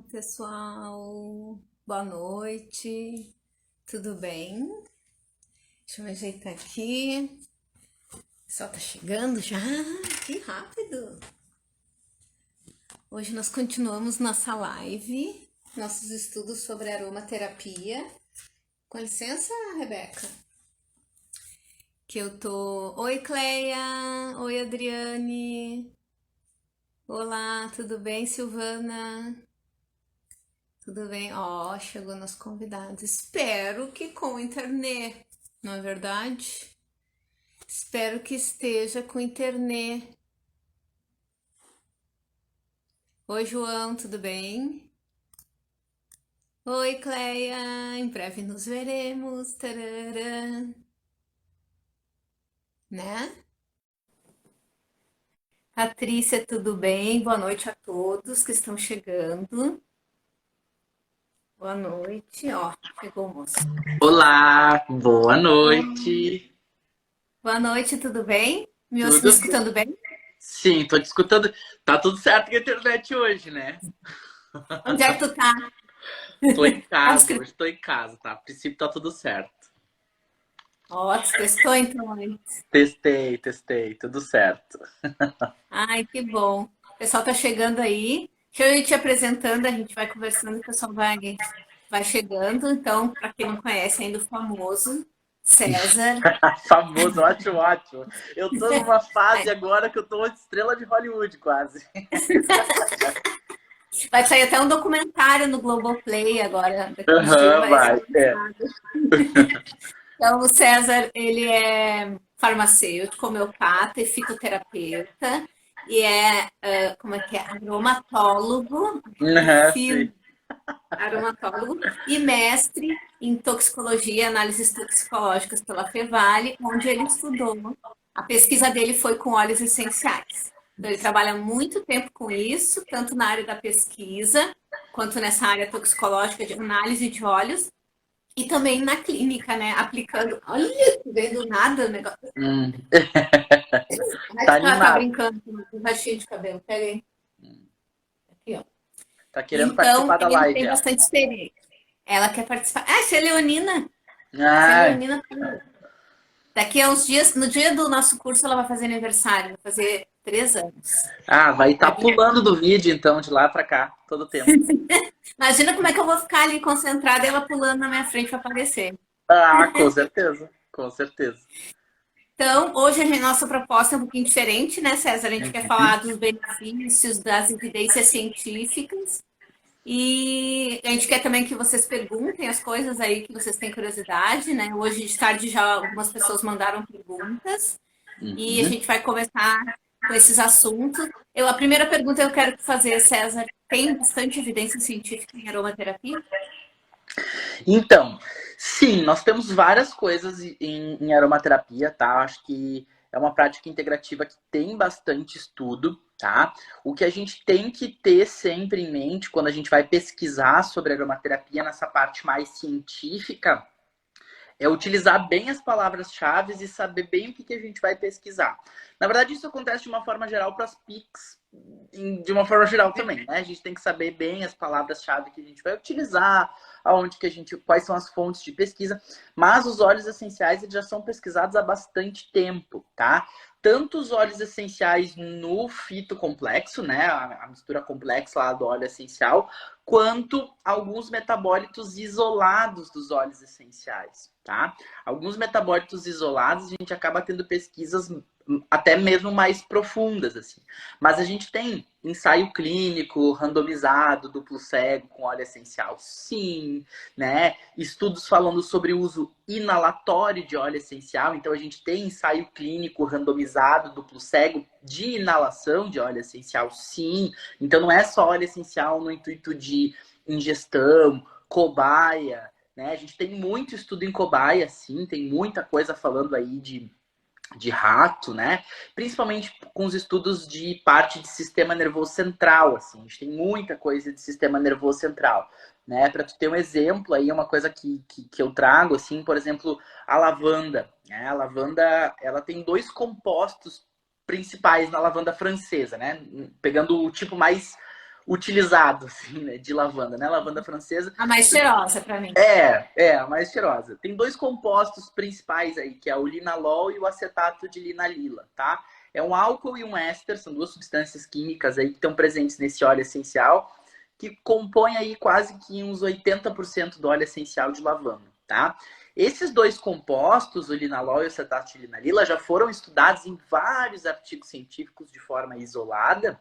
Pessoal, boa noite, tudo bem? Deixa eu me ajeitar aqui. O pessoal tá chegando já, que rápido! Hoje nós continuamos nossa live, nossos estudos sobre aromaterapia. Com licença, Rebeca, que eu tô. Oi, Cleia! Oi, Adriane! Olá, tudo bem, Silvana? Tudo bem? Ó, chegou nos convidados. Espero que com internet, não é verdade? Espero que esteja com internet. Oi, João, tudo bem? Oi, Cleia, em breve nos veremos. Tarará. Né? Patrícia, tudo bem? Boa noite a todos que estão chegando. Boa noite. Ó, chegou o moço. Olá, boa Oi. noite. Boa noite, tudo bem? Me Tudo bem? escutando bem? Sim, tô te escutando. Tá tudo certo com a internet hoje, né? Onde é que tu tá? Tô em Tá no casa, escritório? hoje tô em casa, tá? A princípio tá tudo certo. Ó, tu testou então, hein? Testei, tudo certo. Ai, que bom. O pessoal tá chegando aí. Deixa eu ir te apresentando, a gente vai conversando, o pessoal vai chegando. Então, para quem não conhece ainda o famoso César, Famoso, ótimo, ótimo. Eu tô numa fase agora que eu tô uma estrela de Hollywood, quase. vai sair até um documentário no Globoplay agora, daqui uns dias Aham, vai ser vai. É. lançado. Então, o César, ele é farmacêutico, homeopata e fitoterapeuta, e como é que é? Aromatólogo, que Aham, sim. fino, aromatólogo e mestre em toxicologia e análises toxicológicas pela Fevale, onde ele estudou. A pesquisa dele foi com óleos essenciais. Então, ele trabalha muito tempo com isso, tanto na área da pesquisa, quanto nessa área toxicológica de análise de óleos, e também na clínica, né? Aplicando. Olha, veio do nada o negócio. Hum. Ai, Tá tá animado. brincando com um rastinho de cabelo. Pega aí. Aqui, ó. Tá querendo Então, participar da ele live, tem ela. bastante experiência. Ela quer participar. Ah, tia Leonina. Tia Ah, Leonina, daqui a uns dias, no dia do nosso curso, ela vai fazer aniversário, vai fazer 3 anos. vai estar Vai vir. pulando do vídeo, então, de lá pra cá, todo o tempo. Imagina como é que eu vou ficar ali concentrada e ela pulando na minha frente para aparecer. Ah, com certeza. Com certeza. Então, hoje a nossa proposta é um pouquinho diferente, né, César? A gente quer Uhum. falar dos benefícios, das evidências científicas. E a gente quer também que vocês perguntem as coisas aí que vocês têm curiosidade, né? Hoje de tarde já algumas pessoas mandaram perguntas. E a Uhum. gente vai começar com esses assuntos. A primeira pergunta eu quero fazer, César, tem bastante evidência científica em aromaterapia? Então, sim, nós temos várias coisas em aromaterapia, tá? Acho que é uma prática integrativa que tem bastante estudo, tá? O que a gente tem que ter sempre em mente quando a gente vai pesquisar sobre aromaterapia nessa parte mais científica é utilizar bem as palavras-chave e saber bem o que a gente vai pesquisar. Na verdade, isso acontece de uma forma geral para as PICs, de uma forma geral também, né? A gente tem que saber bem as palavras-chave que a gente vai utilizar, aonde que a gente, quais são as fontes de pesquisa, mas os óleos essenciais eles já são pesquisados há bastante tempo, tá? Tanto os óleos essenciais no fitocomplexo, né, a mistura complexa lá do óleo essencial, quanto alguns metabólitos isolados dos óleos essenciais, tá? Alguns metabólitos isolados a gente acaba tendo pesquisas até mesmo mais profundas, assim. Mas a gente tem ensaio clínico, randomizado, duplo cego, com óleo essencial, sim, né? Estudos falando sobre o uso inalatório de óleo essencial, então a gente tem ensaio clínico randomizado, duplo cego, de inalação de óleo essencial, sim. Então não é só óleo essencial no intuito de ingestão, cobaia, né? A gente tem muito estudo em cobaia, sim, tem muita coisa falando aí de rato, né? Principalmente com os estudos de parte de sistema nervoso central, assim. A gente tem muita coisa de sistema nervoso central, né? Para tu ter um exemplo aí, uma coisa que eu trago, assim, por exemplo, a lavanda, né? A lavanda, ela tem dois compostos principais na lavanda francesa, né? Pegando o tipo mais utilizado, assim, né, de lavanda, né? Lavanda francesa. A mais cheirosa para mim. A mais cheirosa. Tem dois compostos principais aí, que é o linalol e o acetato de linalila, tá? É um álcool e um éster, são duas substâncias químicas aí que estão presentes nesse óleo essencial, que compõe aí quase que uns 80% do óleo essencial de lavanda, tá? Esses dois compostos, o linalol e o acetato de linalila, já foram estudados em vários artigos científicos de forma isolada,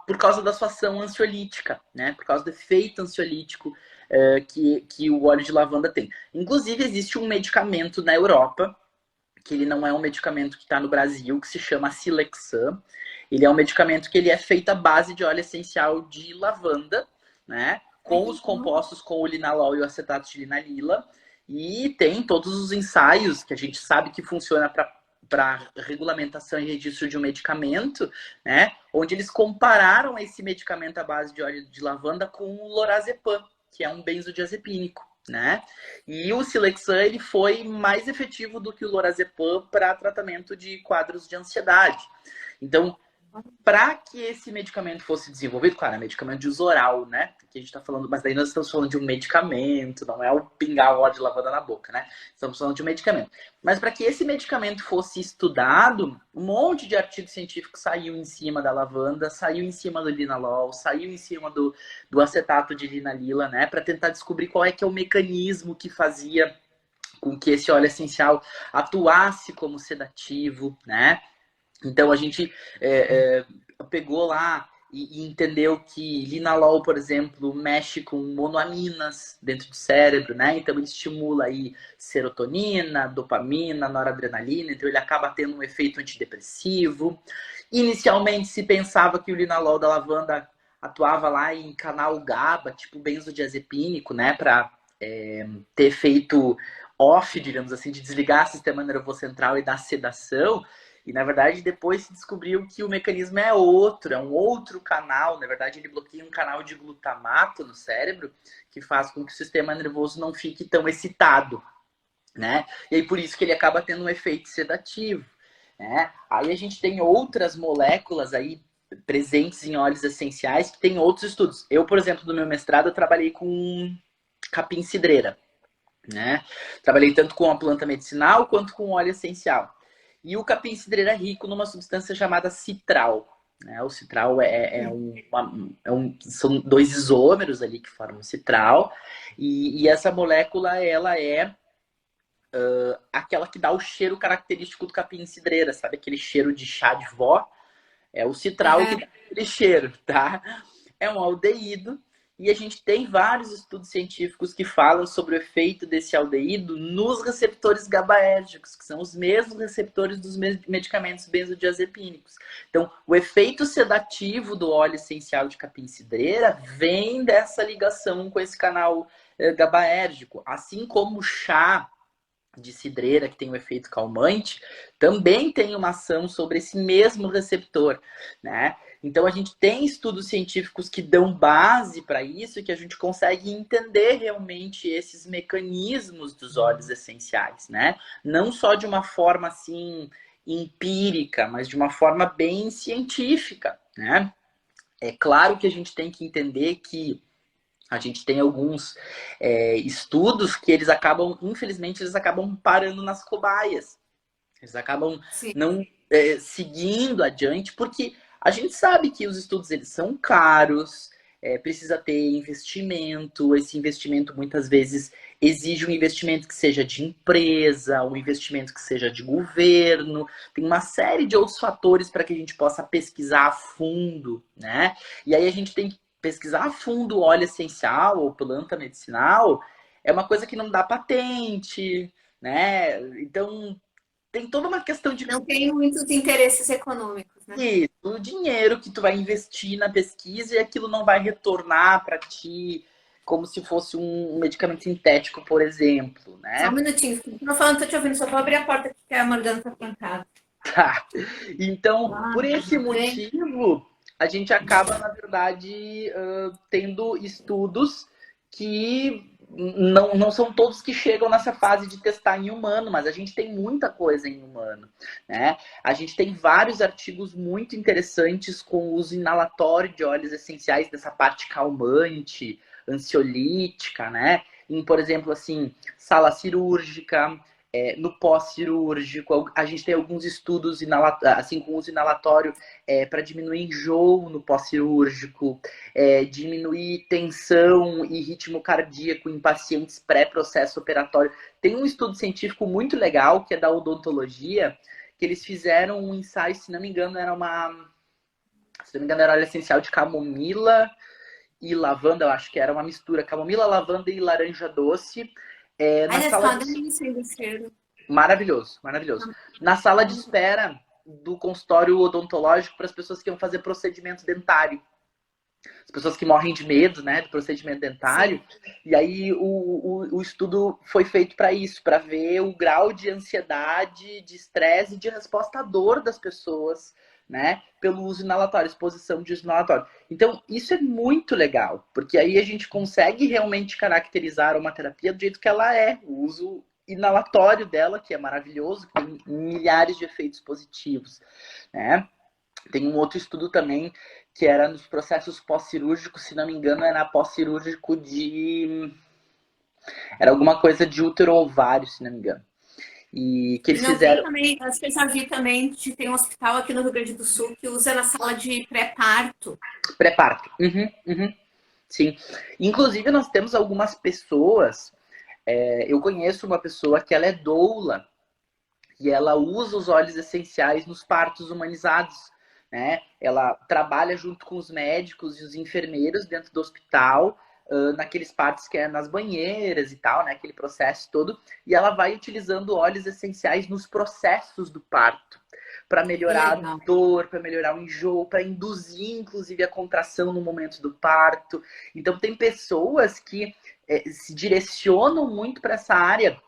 por causa da sua ação ansiolítica, né? Por causa do efeito ansiolítico que o óleo de lavanda tem. Inclusive, existe um medicamento na Europa, que ele não é um medicamento que está no Brasil, que se chama Silexan. Ele é um medicamento que ele é feito à base de óleo essencial de lavanda, né? Com os compostos com o linalol e o acetato de linalila. E tem todos os ensaios que a gente sabe que funciona para regulamentação e registro de um medicamento, né? Onde eles compararam esse medicamento à base de óleo de lavanda com o lorazepam, que é um benzodiazepínico, né? E o Silexan ele foi mais efetivo do que o lorazepam para tratamento de quadros de ansiedade. Então, para que esse medicamento fosse desenvolvido, claro, é medicamento de uso oral, né? Que a gente está falando, mas daí nós estamos falando de um medicamento, não é o pingar óleo de lavanda na boca, né? Estamos falando de um medicamento. Mas para que esse medicamento fosse estudado, um monte de artigo científico saiu em cima da lavanda, saiu em cima do linalol, saiu em cima do acetato de linalila, né? Para tentar descobrir qual é que é o mecanismo que fazia com que esse óleo essencial atuasse como sedativo, né? Então a gente pegou lá e entendeu que linalol, por exemplo, mexe com monoaminas dentro do cérebro, né? Então ele estimula aí serotonina, dopamina, noradrenalina, então ele acaba tendo um efeito antidepressivo. Inicialmente se pensava que o linalol da lavanda atuava lá em canal GABA, tipo benzodiazepínico, né? Para ter efeito off, digamos assim, de desligar o sistema nervoso central e dar sedação. E, na verdade, depois se descobriu que o mecanismo é outro, é um outro canal. Na verdade, ele bloqueia um canal de glutamato no cérebro que faz com que o sistema nervoso não fique tão excitado, né? E aí, por isso que ele acaba tendo um efeito sedativo, né? Aí a gente tem outras moléculas aí presentes em óleos essenciais que tem outros estudos. Eu, por exemplo, no meu mestrado, eu trabalhei com capim-cidreira, né? Trabalhei tanto com a planta medicinal quanto com óleo essencial. E o capim-cidreira é rico numa substância chamada citral, né? O citral são dois isômeros ali que formam citral. E essa molécula, ela é aquela que dá o cheiro característico do capim-cidreira, sabe? Aquele cheiro de chá de vó. É o citral que dá aquele cheiro, tá? É um aldeído. E a gente tem vários estudos científicos que falam sobre o efeito desse aldeído nos receptores GABAérgicos, que são os mesmos receptores dos medicamentos benzodiazepínicos. Então, o efeito sedativo do óleo essencial de capim-cidreira vem dessa ligação com esse canal GABAérgico. Assim como o chá de cidreira, que tem um efeito calmante, também tem uma ação sobre esse mesmo receptor, né? Então a gente tem estudos científicos que dão base para isso e que a gente consegue entender realmente esses mecanismos dos óleos essenciais, né? Não só de uma forma assim empírica, mas de uma forma bem científica, né? É claro que a gente tem que entender que a gente tem alguns estudos que eles acabam, infelizmente, eles acabam parando nas cobaias. Eles acabam não seguindo adiante, porque a gente sabe que os estudos eles são caros, precisa ter investimento. Esse investimento muitas vezes exige um investimento que seja de empresa, um investimento que seja de governo. Tem uma série de outros fatores para que a gente possa pesquisar a fundo, né? E aí a gente tem que pesquisar a fundo o óleo essencial ou planta medicinal. É uma coisa que não dá patente, né? Então tem toda uma questão de... Não tem muitos interesses econômicos, né? Isso, o dinheiro que tu vai investir na pesquisa e aquilo não vai retornar para ti como se fosse um medicamento sintético, por exemplo, né? Só um minutinho, não falando, tô te ouvindo, só vou abrir a porta que a Morgana tá trancada. Tá. Então, por esse motivo, a gente acaba, na verdade, tendo estudos que não são todos que chegam nessa fase de testar em humano, mas a gente tem muita coisa em humano, né? A gente tem vários artigos muito interessantes com o uso inalatório de óleos essenciais dessa parte calmante, ansiolítica, né? Em, por exemplo, assim, sala cirúrgica, no pós-cirúrgico, a gente tem alguns estudos assim, com uso inalatório para diminuir enjoo no pós-cirúrgico, diminuir tensão e ritmo cardíaco em pacientes pré-processo operatório. Tem um estudo científico muito legal, que é da odontologia, que eles fizeram um ensaio, se não me engano, era óleo essencial de camomila e lavanda, eu acho que era uma mistura, camomila, lavanda e laranja doce. Na sala de... Maravilhoso, maravilhoso. Na sala de espera do consultório odontológico para as pessoas que iam fazer procedimento dentário. As pessoas que morrem de medo, né, do procedimento dentário. Sim. E aí o estudo foi feito para isso, para ver o grau de ansiedade, de estresse e de resposta à dor das pessoas, né, pelo uso inalatório, exposição de uso inalatório. Então, isso é muito legal, porque aí a gente consegue realmente caracterizar a aromaterapia do jeito que ela é, o uso inalatório dela, que é maravilhoso, que tem milhares de efeitos positivos, né? Tem um outro estudo também que era nos processos pós-cirúrgicos, se não me engano, era pós-cirúrgico de... Era alguma coisa de útero ou ovário, se não me engano. E que eles fizeram... Também, as pessoas vi também, tem um hospital aqui no Rio Grande do Sul que usa na sala de pré-parto. Pré-parto, sim. Inclusive, nós temos algumas pessoas... eu conheço uma pessoa que ela é doula e ela usa os óleos essenciais nos partos humanizados, né? Ela trabalha junto com os médicos e os enfermeiros dentro do hospital, naqueles partos que é nas banheiras e tal, né? Aquele processo todo. E ela vai utilizando óleos essenciais nos processos do parto, para melhorar a dor, para melhorar o enjoo, para induzir, inclusive, a contração no momento do parto. Então, tem pessoas que se direcionam muito para essa área.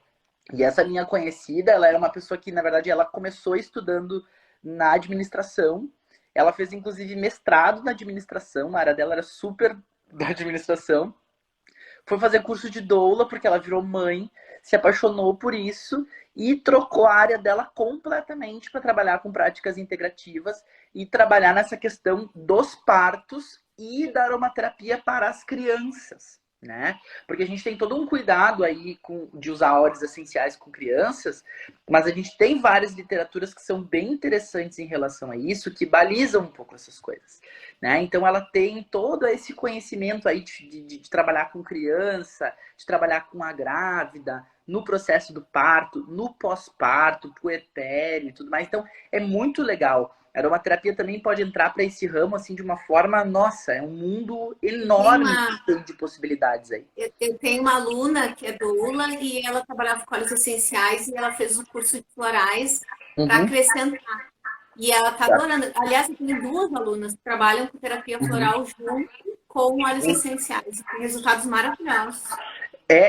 E essa minha conhecida, ela era uma pessoa que, na verdade, ela começou estudando na administração. Ela fez, inclusive, mestrado na administração. A área dela era super da administração. Foi fazer curso de doula, porque ela virou mãe, se apaixonou por isso e trocou a área dela completamente para trabalhar com práticas integrativas e trabalhar nessa questão dos partos e da aromaterapia para as crianças, né? Porque a gente tem todo um cuidado aí de usar óleos essenciais com crianças, mas a gente tem várias literaturas que são bem interessantes em relação a isso, que balizam um pouco essas coisas, né? Então ela tem todo esse conhecimento aí de trabalhar com criança, de trabalhar com a grávida, no processo do parto, no pós-parto, puerpério e tudo mais. Então é muito legal. A aromaterapia também pode entrar para esse ramo assim de uma forma, nossa, é um mundo enorme de possibilidades aí. Eu tenho uma aluna que é doula e ela trabalhava com óleos essenciais e ela fez um curso de florais para acrescentar. E ela está adorando. Aliás, eu tenho duas alunas que trabalham com terapia floral junto com óleos essenciais. Tem resultados maravilhosos.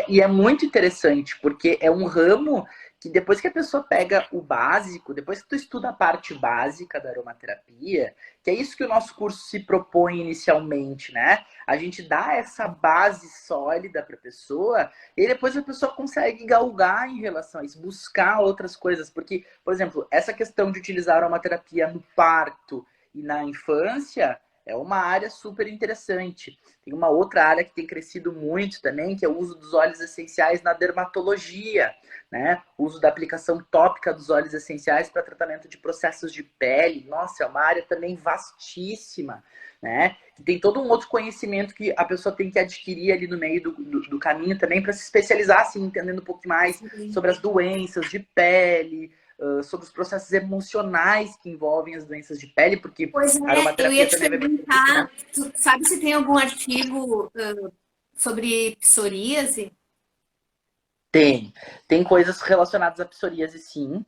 E é muito interessante, porque é um ramo que depois que a pessoa pega o básico, depois que tu estuda a parte básica da aromaterapia, que é isso que o nosso curso se propõe inicialmente, né? A gente dá essa base sólida para a pessoa e depois a pessoa consegue galgar em relação a isso, buscar outras coisas. Porque, por exemplo, essa questão de utilizar a aromaterapia no parto e na infância é uma área super interessante. Tem uma outra área que tem crescido muito também, que é o uso dos óleos essenciais na dermatologia, né? O uso da aplicação tópica dos óleos essenciais para tratamento de processos de pele. Nossa, é uma área também vastíssima, né? Tem todo um outro conhecimento que a pessoa tem que adquirir ali no meio do caminho também para se especializar, assim, entendendo um pouco mais sobre as doenças de pele, sobre os processos emocionais que envolvem as doenças de pele, porque a aromaterapia eu ia te perguntar, tu sabe se tem algum artigo sobre psoríase? Tem coisas relacionadas à psoríase, sim.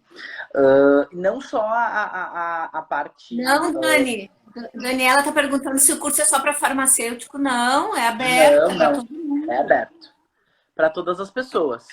Não só a parte... Não, Dani. Daniela está perguntando se o curso é só para farmacêutico. Não, é aberto para todo mundo. É aberto para todas as pessoas.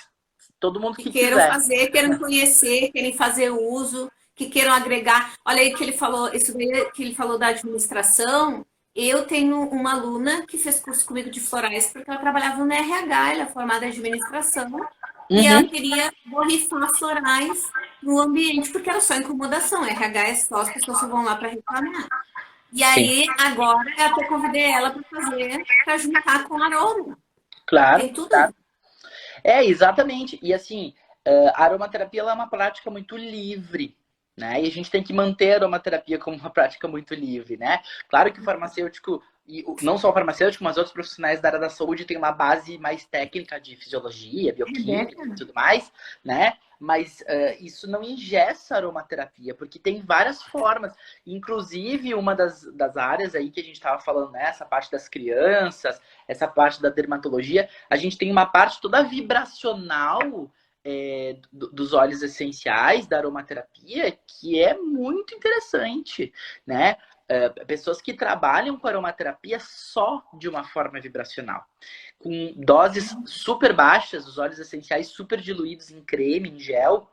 Todo mundo que queiram quiser. fazer, queiram conhecer, querem fazer uso, que queiram agregar. Olha aí que ele falou, isso daí que ele falou da administração, Eu tenho uma aluna que fez curso comigo de florais porque ela trabalhava no RH, ela é formada em administração, e ela Uhum, queria borrifar florais no ambiente porque era só incomodação. RH é só, as pessoas só vão lá para reclamar. E sim, aí, agora, eu até convidei ela para fazer, para juntar com aroma. claro, Tem tudo a claro. ver. É, exatamente. E assim, a aromaterapia ela é uma prática muito livre, né? E a gente tem que manter a aromaterapia como uma prática muito livre, né? Claro que o farmacêutico, e não só o farmacêutico, mas outros profissionais da área da saúde têm uma base mais técnica de fisiologia, bioquímica Rebeca, e tudo mais, né? Mas isso não engessa a aromaterapia, porque tem várias formas. Inclusive, uma das áreas aí que a gente estava falando, né? Essa parte das crianças, essa parte da dermatologia, a gente tem uma parte toda vibracional dos óleos essenciais, da aromaterapia, que é muito interessante, né? Pessoas que trabalham com aromaterapia só de uma forma vibracional, com doses super baixas, os óleos essenciais super diluídos em creme, em gel,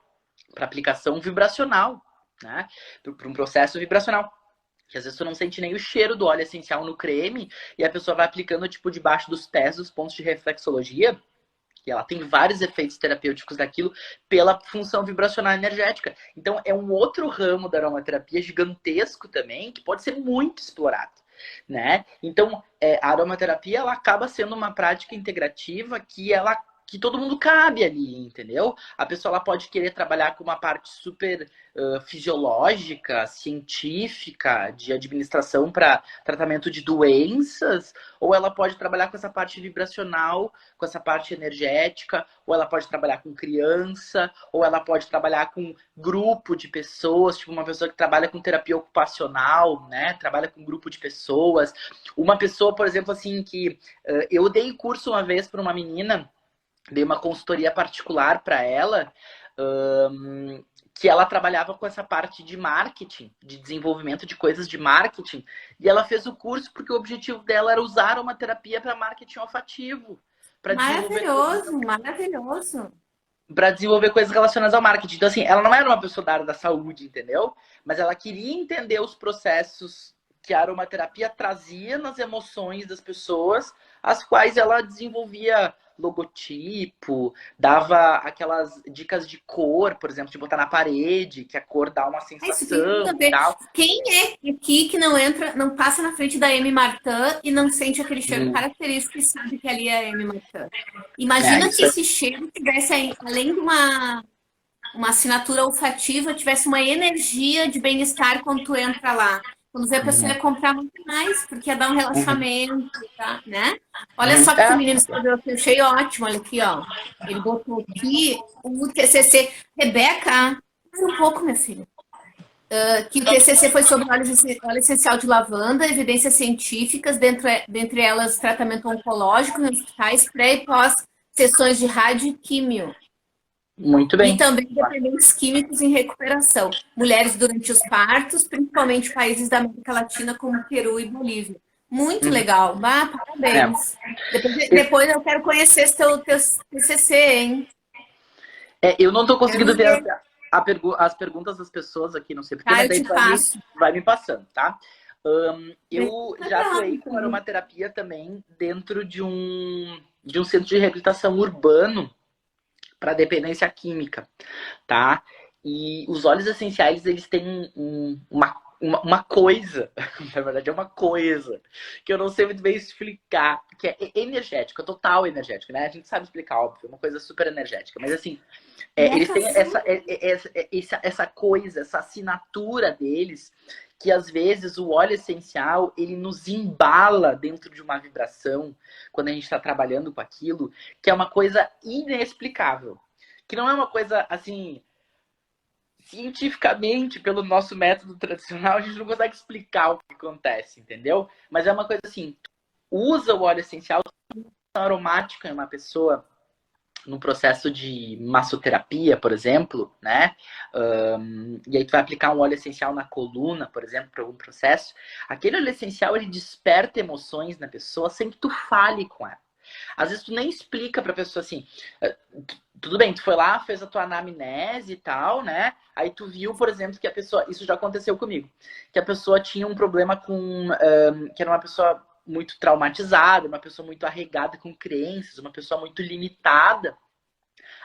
para aplicação vibracional, né? Para um processo vibracional. Que às vezes tu não sente nem o cheiro do óleo essencial no creme e a pessoa vai aplicando, tipo, debaixo dos pés, dos pontos de reflexologia, e ela tem vários efeitos terapêuticos daquilo pela função vibracional energética. Então é um outro ramo da aromaterapia gigantesco também, que pode ser muito explorado, né? Então a aromaterapia ela acaba sendo uma prática integrativa que todo mundo cabe ali, entendeu? A pessoa ela pode querer trabalhar com uma parte super fisiológica, científica, de administração para tratamento de doenças, ou ela pode trabalhar com essa parte vibracional, com essa parte energética, ou ela pode trabalhar com criança, ou ela pode trabalhar com grupo de pessoas, tipo uma pessoa que trabalha com terapia ocupacional, né? Trabalha com um grupo de pessoas. Uma pessoa, por exemplo, assim, que eu dei curso uma vez para uma menina, dei uma consultoria particular para ela, que ela trabalhava com essa parte de marketing, de desenvolvimento de coisas de marketing, e ela fez o curso porque o objetivo dela era usar uma terapia para marketing olfativo, para desenvolver maravilhoso, maravilhoso. coisas relacionadas ao marketing. Então, assim, ela não era uma pessoa da área da saúde, entendeu? Mas ela queria entender os processos que a aromaterapia trazia nas emoções das pessoas, as quais ela desenvolvia logotipo, dava aquelas dicas de cor, por exemplo, de botar na parede, que a cor dá uma Ah, isso tem tudo sensação a e ver. tal. Quem é aqui que não entra, não passa na frente da M. Martin e não sente aquele cheiro Hum, característico e sabe que ali é a M. Martin? é, Imagina se isso é. esse cheiro tivesse, além de uma assinatura olfativa, tivesse uma energia de bem-estar quando tu entra lá. Quando vê a pessoa Uhum, ia comprar muito mais, porque ia dar um uhum, relaxamento, tá? Né? Olha uhum. só que o menino escreveu aqui, eu achei ótimo, olha aqui, ó. Ele botou aqui o TCC. Rebeca, um pouco, minha filha. Que o TCC foi sobre óleo essencial de lavanda, evidências científicas, dentre elas tratamento oncológico em hospitais pré e pós sessões de rádio e químio. Muito E bem. também dependentes químicos em recuperação. Mulheres durante os partos, principalmente países da América Latina como Peru e Bolívia. Muito Uhum. legal. Ah, É. parabéns. Depois eu quero conhecer esse teu TCC, hein? Eu não tô Quero conseguindo ver ver. as perguntas das pessoas aqui, não sei porquê, Tá, mas eu daí te tu passo. vai me passando, tá? Eu já atuei com Legal. aromaterapia também dentro de um centro de reabilitação urbano para dependência química, tá? E os óleos essenciais, eles têm uma coisa, na verdade é uma coisa, que eu não sei muito bem explicar, que é energética, total energética, né? A gente sabe explicar, óbvio, é uma coisa super energética, mas assim, eles Beca têm azul. essa coisa, essa assinatura deles, que às vezes o óleo essencial, ele nos embala dentro de uma vibração, quando a gente está trabalhando com aquilo, que é uma coisa inexplicável. Que não é uma coisa, assim, cientificamente, pelo nosso método tradicional, a gente não consegue explicar o que acontece, entendeu? Mas é uma coisa assim, usa o óleo essencial aromática em uma pessoa no processo de massoterapia, por exemplo, né? E aí tu vai aplicar um óleo essencial na coluna, por exemplo, para algum processo. Aquele óleo essencial, ele desperta emoções na pessoa sem que tu fale com ela. Às vezes tu nem explica pra pessoa assim, tudo bem, tu foi lá, fez a tua anamnese e tal, né? Aí tu viu, por exemplo, que a pessoa, isso já aconteceu comigo, que a pessoa tinha um problema com, que era uma pessoa muito traumatizada, uma pessoa muito arregada com crenças, uma pessoa muito limitada.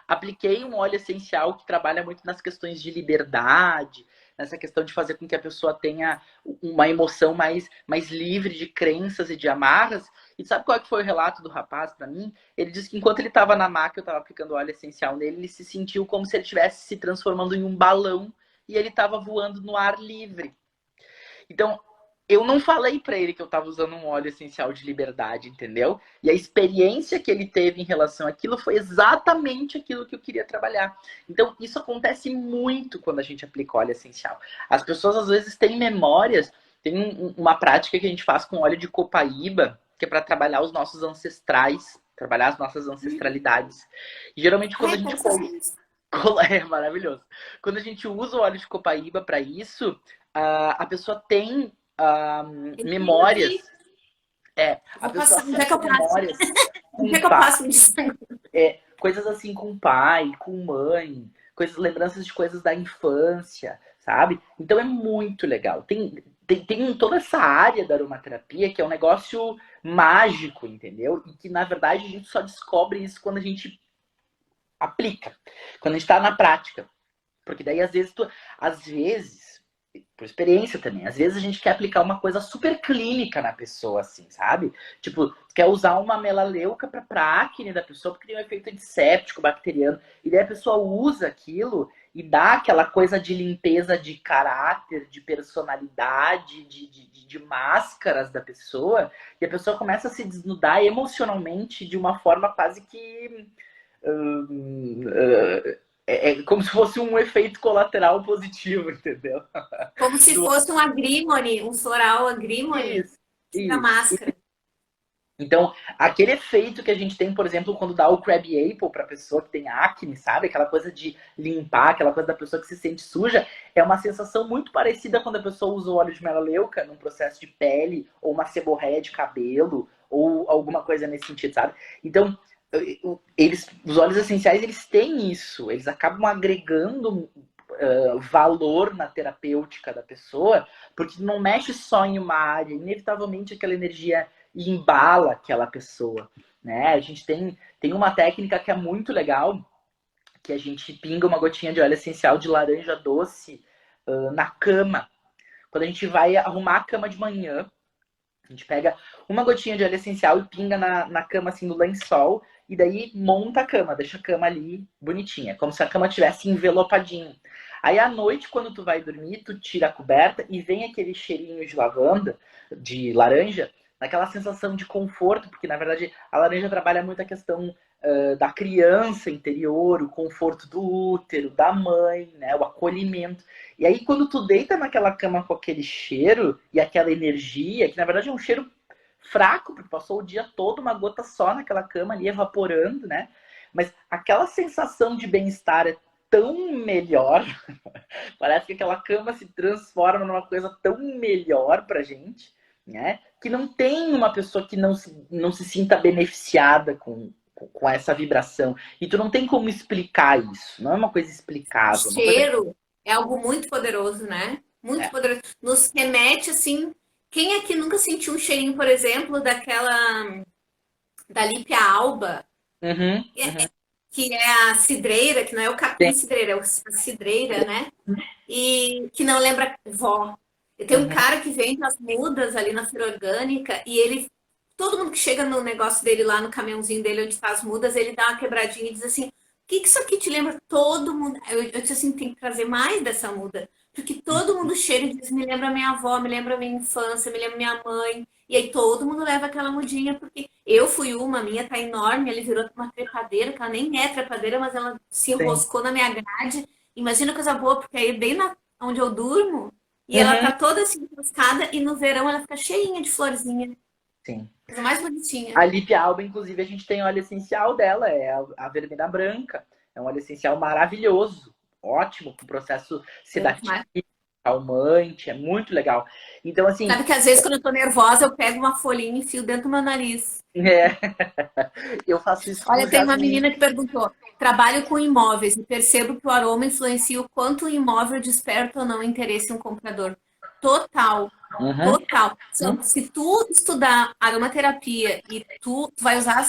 Apliquei um óleo essencial que trabalha muito nas questões de liberdade, nessa questão de fazer com que a pessoa tenha uma emoção mais livre de crenças e de amarras. E sabe qual é que foi o relato do rapaz para mim? Ele disse que enquanto ele estava na maca, eu estava aplicando óleo essencial nele, ele se sentiu como se ele estivesse se transformando em um balão e ele estava voando no ar livre. Então, eu não falei para ele que eu estava usando um óleo essencial de liberdade, entendeu? E a experiência que ele teve em relação àquilo foi exatamente aquilo que eu queria trabalhar. Então, isso acontece muito quando a gente aplica óleo essencial. As pessoas, às vezes, têm memórias. Tem uma prática que a gente faz com óleo de copaíba, que é para trabalhar os nossos ancestrais, trabalhar as nossas ancestralidades. E, geralmente, quando a gente... É maravilhoso. Quando a gente usa o óleo de copaíba para isso, a pessoa tem memórias. A pessoa tem memórias com pai, coisas assim com pai, com mãe, lembranças de coisas da infância, sabe? Então é muito legal. Tem toda essa área da aromaterapia que é um negócio mágico, entendeu? E que, na verdade, a gente só descobre isso quando a gente aplica, quando a gente tá na prática. Porque daí, às vezes, por experiência também, às vezes a gente quer aplicar uma coisa super clínica na pessoa, assim, sabe? Tipo, quer usar uma melaleuca pra acne da pessoa porque tem um efeito antisséptico, bacteriano. E daí a pessoa usa aquilo e dá aquela coisa de limpeza de caráter, de personalidade, de máscaras da pessoa. E a pessoa começa a se desnudar emocionalmente de uma forma quase que... É como se fosse um efeito colateral positivo, entendeu? Como se fosse um agrímone, um floral agrímone da máscara. Então, aquele efeito que a gente tem, por exemplo, quando dá o crab apple pra pessoa que tem acne, sabe? Aquela coisa de limpar, aquela coisa da pessoa que se sente suja, é uma sensação muito parecida quando a pessoa usa o óleo de melaleuca num processo de pele, ou uma seborreia de cabelo, ou alguma coisa nesse sentido, sabe? Então, os óleos essenciais, eles têm isso, eles acabam agregando valor na terapêutica da pessoa, porque não mexe só em uma área, inevitavelmente aquela energia embala aquela pessoa, né? A gente tem uma técnica que é muito legal, que a gente pinga uma gotinha de óleo essencial de laranja doce na cama. Quando a gente vai arrumar a cama de manhã, a gente pega uma gotinha de óleo essencial e pinga na cama, assim, no lençol, e daí monta a cama, deixa a cama ali bonitinha, como se a cama tivesse envelopadinha. Aí à noite, quando tu vai dormir, tu tira a coberta e vem aquele cheirinho de lavanda, de laranja, naquela sensação de conforto, porque na verdade a laranja trabalha muito a questão da criança interior, o conforto do útero, da mãe, né, o acolhimento. E aí quando tu deita naquela cama com aquele cheiro e aquela energia, que na verdade é um cheiro fraco, porque passou o dia todo uma gota só naquela cama ali evaporando, né? Mas aquela sensação de bem-estar é tão melhor, parece que aquela cama se transforma numa coisa tão melhor pra gente, né? Que não tem uma pessoa que não se sinta beneficiada com essa vibração. E tu não tem como explicar isso. Não é uma coisa explicável. O cheiro é algo muito poderoso, né? Muito poderoso. Nos remete, assim... Quem aqui nunca sentiu um cheirinho, por exemplo, da Lípia alba? Que é a cidreira, que não é o capim cidreira, é a cidreira, né? E que não lembra vó. Tem um cara que vende as mudas ali na feira orgânica e todo mundo que chega no negócio dele lá, no caminhãozinho dele onde está as mudas, ele dá uma quebradinha e diz assim: o que isso aqui te lembra? Todo mundo. Eu disse assim: tem que trazer mais dessa muda. Porque todo mundo cheira e diz: me lembra minha avó, me lembra minha infância, me lembra minha mãe. E aí todo mundo leva aquela mudinha, porque eu fui a minha tá enorme, ela virou uma trepadeira, que ela nem é trepadeira, mas ela se enroscou na minha grade. Imagina coisa boa, porque aí bem onde eu durmo, e ela tá toda assim enroscada, e no verão ela fica cheinha de florzinha. Sim. Coisa mais bonitinha. A Lípia alba, inclusive, a gente tem óleo essencial dela, é a vermelha branca. É um óleo essencial maravilhoso, ótimo, com processo sedativo, calmante, é muito legal. Então, assim, Sabe que às vezes quando eu tô nervosa, eu pego uma folhinha e enfio dentro do meu nariz. é, eu faço isso com Olha, o tem uma jasmim. menina que perguntou: trabalho com imóveis e percebo que o aroma influencia o quanto o imóvel desperta ou não interesse em um comprador. Total, Uhum, total. uhum. Se tu estudar aromaterapia e tu vai usar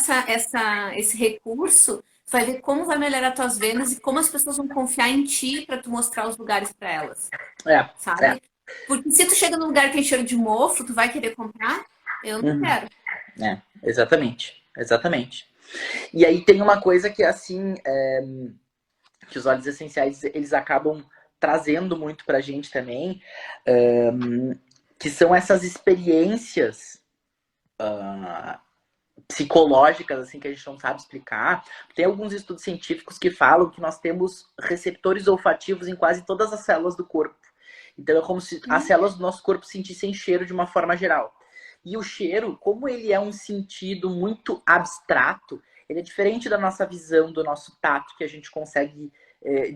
esse recurso, tu vai ver como vai melhorar tuas vendas e como as pessoas vão confiar em ti para tu mostrar os lugares para elas, É, é. sabe? Porque se tu chega num lugar que tem cheiro de mofo, tu vai querer comprar? Eu não Uhum. quero. É, exatamente, exatamente. E aí tem uma coisa que assim, que os óleos essenciais eles acabam trazendo muito pra gente também, é, que são essas experiências psicológicas assim que a gente não sabe explicar. Tem alguns estudos científicos que falam que nós temos receptores olfativos em quase todas as células do corpo. Então é como se as Hum, células do nosso corpo sentissem cheiro de uma forma geral. E o cheiro, como ele é um sentido muito abstrato, ele é diferente da nossa visão, do nosso tato, que a gente consegue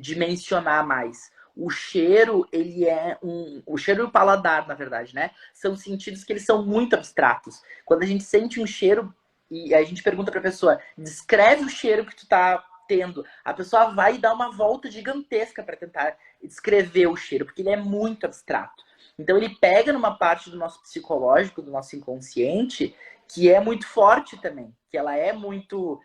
dimensionar mais. O cheiro, ele é o cheiro e o paladar, na verdade, né? São sentidos que eles são muito abstratos. Quando a gente sente um cheiro e a gente pergunta pra pessoa, descreve o cheiro que tu tá tendo. A pessoa vai dar uma volta gigantesca para tentar descrever o cheiro, porque ele é muito abstrato. Então ele pega numa parte do nosso psicológico, do nosso inconsciente, que é muito forte também, que ela é muito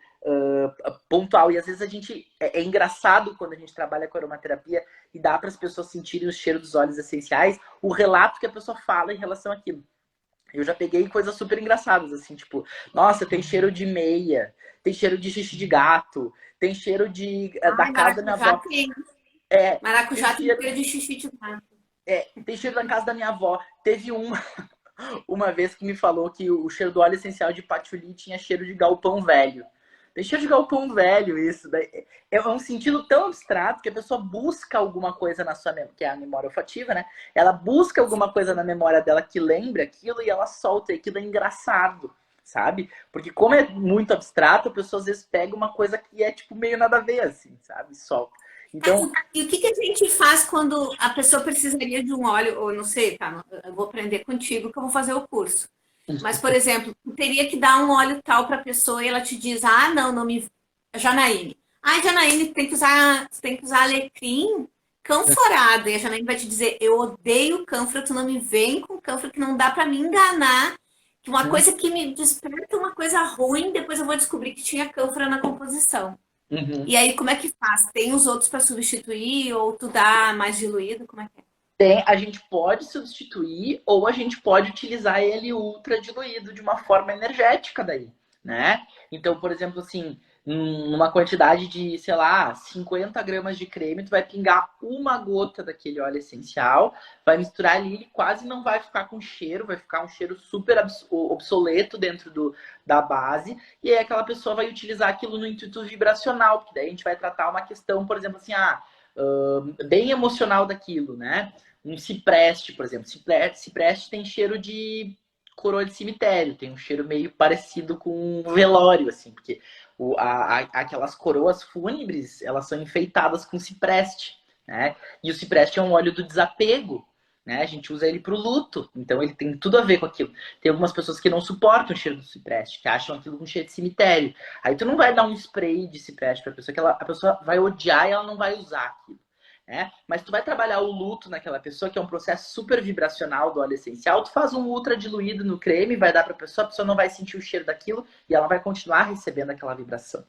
pontual. E às vezes a gente é engraçado quando a gente trabalha com aromaterapia e dá para as pessoas sentirem o cheiro dos óleos essenciais, o relato que a pessoa fala em relação àquilo. Eu já peguei coisas super engraçadas, assim, tipo, nossa, tem cheiro de meia, tem cheiro de xixi de gato, tem cheiro da ai, casa da minha maracujá avó. tem. É, tem Maracujá tem cheiro, cheiro de xixi de gato. tem cheiro da casa da minha avó. Teve uma vez que me falou que o cheiro do óleo essencial de patchouli tinha cheiro de galpão velho. Tem cheiro de galpão velho, isso. É um sentido tão abstrato que a pessoa busca alguma coisa na sua memória, que é a memória olfativa, né? Ela busca alguma coisa na memória dela que lembre aquilo e ela solta. E aquilo é engraçado, sabe? Porque como é muito abstrato, a pessoa às vezes pega uma coisa que é tipo meio nada a ver, assim, sabe? Solta. Tá, Então, e o que que a gente faz quando a pessoa precisaria de um óleo, ou não sei, tá? Eu vou aprender contigo que eu vou fazer o curso. Mas, por exemplo, tu teria que dar um óleo tal para a pessoa e ela te diz: ah, não, não me. Janaíne. Ah, Janaíne, tem que usar alecrim canforado. E a Janaíne vai te dizer: eu odeio cânfora, tu não me vem com cânfora, que não dá para me enganar. Que uma uhum, coisa que me desperta uma coisa ruim, depois eu vou descobrir que tinha cânfora na composição. uhum. E aí, como é que faz? Tem os outros para substituir ou tu dá mais diluído? Como é que é? A gente pode substituir ou a gente pode utilizar ele ultra diluído de uma forma energética daí, né? Então, por exemplo, assim, numa quantidade de, sei lá, 50 gramas de creme, tu vai pingar uma gota daquele óleo essencial, vai misturar ali, ele quase não vai ficar com cheiro, vai ficar um cheiro super obsoleto dentro da base, e aí aquela pessoa vai utilizar aquilo no intuito vibracional, porque daí a gente vai tratar uma questão, por exemplo, assim, bem emocional daquilo, né? Um cipreste, por exemplo. Cipreste tem cheiro de coroa de cemitério, tem um cheiro meio parecido com um velório, assim, porque aquelas coroas fúnebres, elas são enfeitadas com cipreste, né? E o cipreste é um óleo do desapego, né? A gente usa ele para o luto, então ele tem tudo a ver com aquilo. Tem algumas pessoas que não suportam o cheiro do cipreste, que acham aquilo com cheiro de cemitério. Aí tu não vai dar um spray de cipreste para a pessoa, que a pessoa vai odiar e ela não vai usar aquilo. Mas tu vai trabalhar o luto naquela pessoa, que é um processo super vibracional do óleo essencial, tu faz um ultra diluído no creme, vai dar para a pessoa não vai sentir o cheiro daquilo e ela vai continuar recebendo aquela vibração,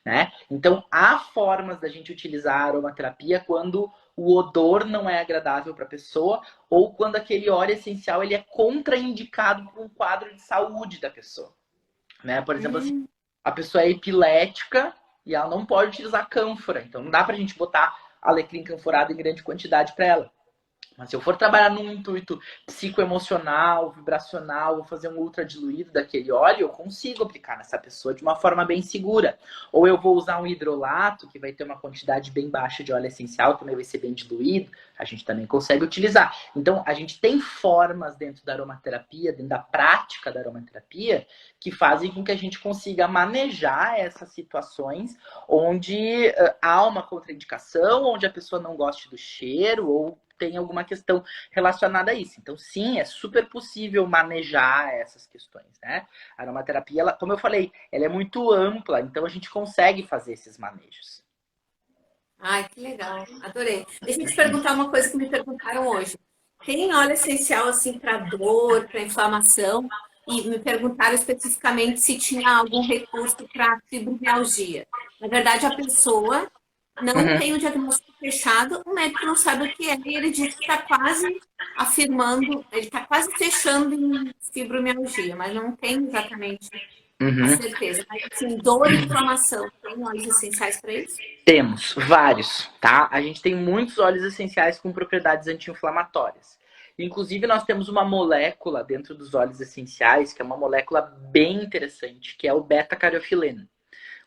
né? Então, há formas da gente utilizar a aromaterapia quando o odor não é agradável para a pessoa ou quando aquele óleo essencial ele é contraindicado por um quadro de saúde da pessoa, né? Por exemplo, assim, Hum. a pessoa é epilética e ela não pode utilizar cânfora. Então não dá pra gente botar alecrim canforado em grande quantidade para ela. Mas se eu for trabalhar num intuito psicoemocional, vibracional, vou fazer um ultra diluído daquele óleo, eu consigo aplicar nessa pessoa de uma forma bem segura. Ou eu vou usar um hidrolato, que vai ter uma quantidade bem baixa de óleo essencial, também vai ser bem diluído, a gente também consegue utilizar. Então, a gente tem formas dentro da aromaterapia, dentro da prática da aromaterapia, que fazem com que a gente consiga manejar essas situações onde há uma contraindicação, onde a pessoa não goste do cheiro, ou tem alguma questão relacionada a isso. Então, sim, é super possível manejar essas questões, né? A aromaterapia, ela, como eu falei, ela é muito ampla, então a gente consegue fazer esses manejos. Ai, que legal, adorei. Deixa eu te perguntar uma coisa que me perguntaram hoje. Tem óleo essencial assim para dor, para inflamação? E me perguntaram especificamente se tinha algum recurso para fibromialgia. Na verdade, a pessoa não Uhum. tem o diagnóstico fechado, o médico não sabe o que é, e ele diz que está quase afirmando, ele está quase fechando em fibromialgia, mas não tem exatamente a Uhum. certeza. Mas assim, dor e inflamação, tem óleos essenciais para isso? Temos vários, tá? A gente tem muitos óleos essenciais com propriedades anti-inflamatórias. Inclusive, nós temos uma molécula dentro dos óleos essenciais, que é uma molécula bem interessante, que é o beta-cariofileno.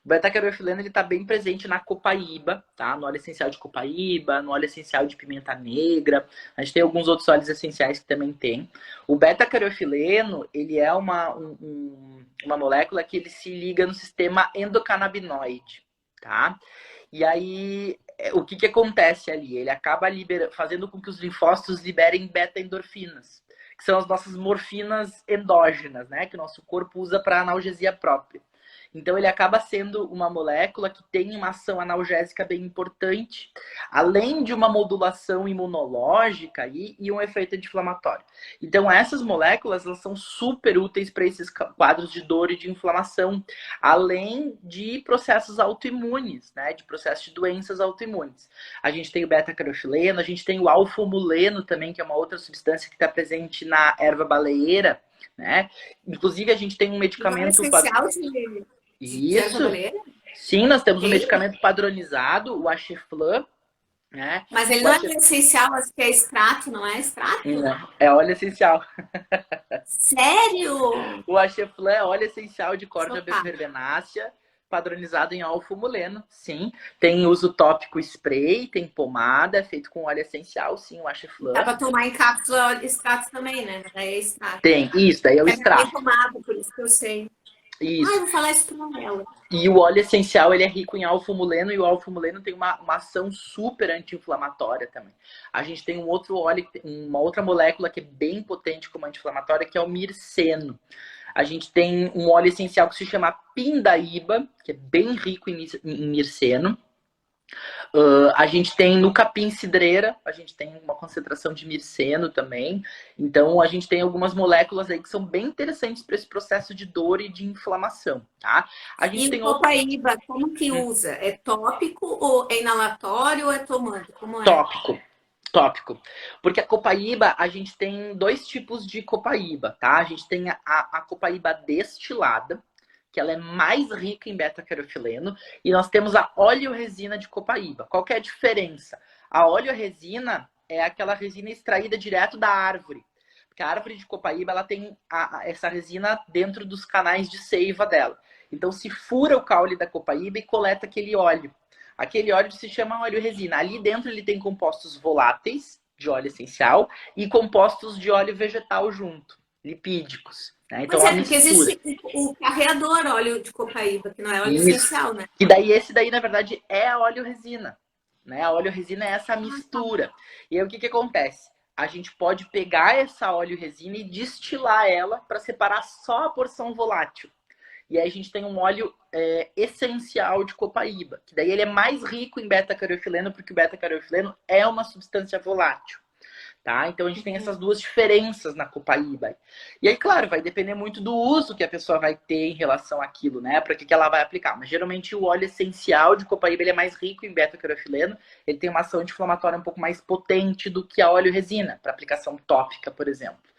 O beta-caroteno ele está bem presente na copaíba, tá? No óleo essencial de copaíba, no óleo essencial de pimenta negra. A gente tem alguns outros óleos essenciais que também tem. O beta-caroteno ele é uma molécula que ele se liga no sistema endocannabinoide, tá? E aí, o que acontece ali? Ele acaba fazendo com que os linfócitos liberem beta-endorfinas, que são as nossas morfinas endógenas, né? Que o nosso corpo usa para analgesia própria. Então, ele acaba sendo uma molécula que tem uma ação analgésica bem importante, além de uma modulação imunológica e um efeito anti-inflamatório. Então, essas moléculas elas são super úteis para esses quadros de dor e de inflamação, além de processos autoimunes, né? De processos de doenças autoimunes. A gente tem o beta-caroteno, a gente tem o alfa-muleno também, que é uma outra substância que está presente na erva baleeira, né? Inclusive, a gente tem um E óleo medicamento. essencial de erva Isso. baleeira? Sim, nós temos um Tem? medicamento padronizado, o Achiflan, né? Mas ele O não é Achif... essencial, acho que é extrato, não é extrato? É óleo essencial. Sério? O Achiflan é óleo essencial de corda Chocada. verbenácea, padronizado em alfa-muleno, sim. Tem uso tópico spray, tem pomada, é feito com óleo essencial, sim, o Dá Achiflan. para tomar em cápsula extrato também, né? Daí é extrato. Tem, isso, daí é o É minha mãe extrato. tomava, por isso que eu sei. Ah, eu Isso. vou falar isso pra ela. E o óleo essencial, ele é rico em alfa-muleno, e o alfa-muleno tem uma ação super anti-inflamatória também. A gente tem um outro óleo, uma outra molécula que é bem potente como anti-inflamatória, que é o mirceno. A gente tem um óleo essencial que se chama pindaíba, que é bem rico em mirceno. A gente tem no capim-cidreira, a gente tem uma concentração de mirceno também. Então, a gente tem algumas moléculas aí que são bem interessantes para esse processo de dor e de inflamação, tá? A E gente o tem outro copaíba, como que usa? É tópico ou é inalatório ou é tomando? Como é? tópico. Tópico. Porque a copaíba, a gente tem dois tipos de copaíba, tá? A gente tem a copaíba destilada, que ela é mais rica em beta-caroteno, e nós temos a oleoresina de copaíba. Qual que é a diferença? A oleoresina é aquela resina extraída direto da árvore. Porque a árvore de copaíba, ela tem essa resina dentro dos canais de seiva dela. Então, se fura o caule da copaíba e coleta aquele óleo. Aquele óleo se chama óleo resina. Ali dentro ele tem compostos voláteis de óleo essencial e compostos de óleo vegetal junto, lipídicos. Né? Então Pois a é, porque mistura. existe o carreador óleo de copaíba, que não é óleo Isso. essencial, né? E daí esse daí, na verdade, é a óleo resina. Né? A óleo resina é essa mistura. E aí o que acontece? A gente pode pegar essa óleo resina e destilar ela para separar só a porção volátil. E aí a gente tem um óleo essencial de copaíba, que daí ele é mais rico em beta-caroteno, porque o beta-caroteno é uma substância volátil. Tá? Então a gente tem essas duas diferenças na copaíba. E aí, claro, vai depender muito do uso que a pessoa vai ter em relação àquilo, né? Para que ela vai aplicar. Mas geralmente o óleo essencial de copaíba ele é mais rico em beta-caroteno, ele tem uma ação anti-inflamatória um pouco mais potente do que a óleo resina, para aplicação tópica, por exemplo.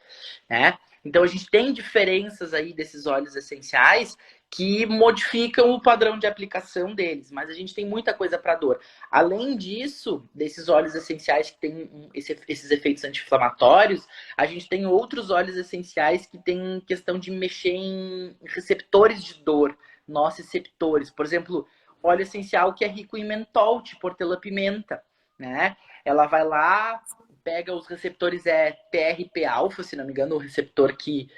Né? Então a gente tem diferenças aí desses óleos essenciais que modificam o padrão de aplicação deles, mas a gente tem muita coisa para dor. Além disso, desses óleos essenciais que têm esses efeitos anti-inflamatórios, a gente tem outros óleos essenciais que têm questão de mexer em receptores de dor, nociceptores. Por exemplo, óleo essencial que é rico em mentol, tipo hortelã-pimenta, né? Ela vai lá, pega os receptores PRP-alfa, se não me engano, o receptor que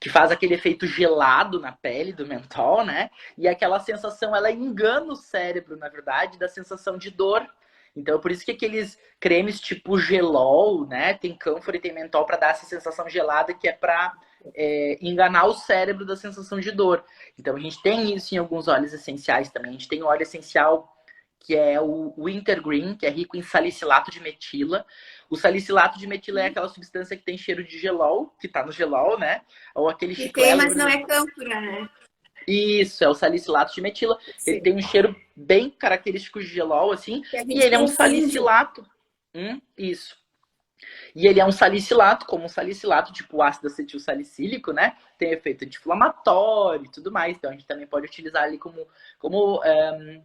faz aquele efeito gelado na pele do mentol, né? E aquela sensação, ela engana o cérebro, na verdade, da sensação de dor. Então, por isso que aqueles cremes tipo gelol, né? Tem cânfora e tem mentol para dar essa sensação gelada que é para enganar o cérebro da sensação de dor. Então, a gente tem isso em alguns óleos essenciais também. A gente tem um óleo essencial que é o Wintergreen, que é rico em salicilato de metila. O salicilato de metila é aquela substância que tem cheiro de gelol, que tá no gelol, né? Ou aquele Que chiclete. tem, mas não é cânfora, né? Isso, é o salicilato de metila. Sim. Ele tem um cheiro bem característico de gelol, assim. E ele é um confunde. salicilato. Isso. E ele é um salicilato, como um salicilato, tipo ácido acetil salicílico, né? Tem efeito anti-inflamatório e tudo mais. Então a gente também pode utilizar ali como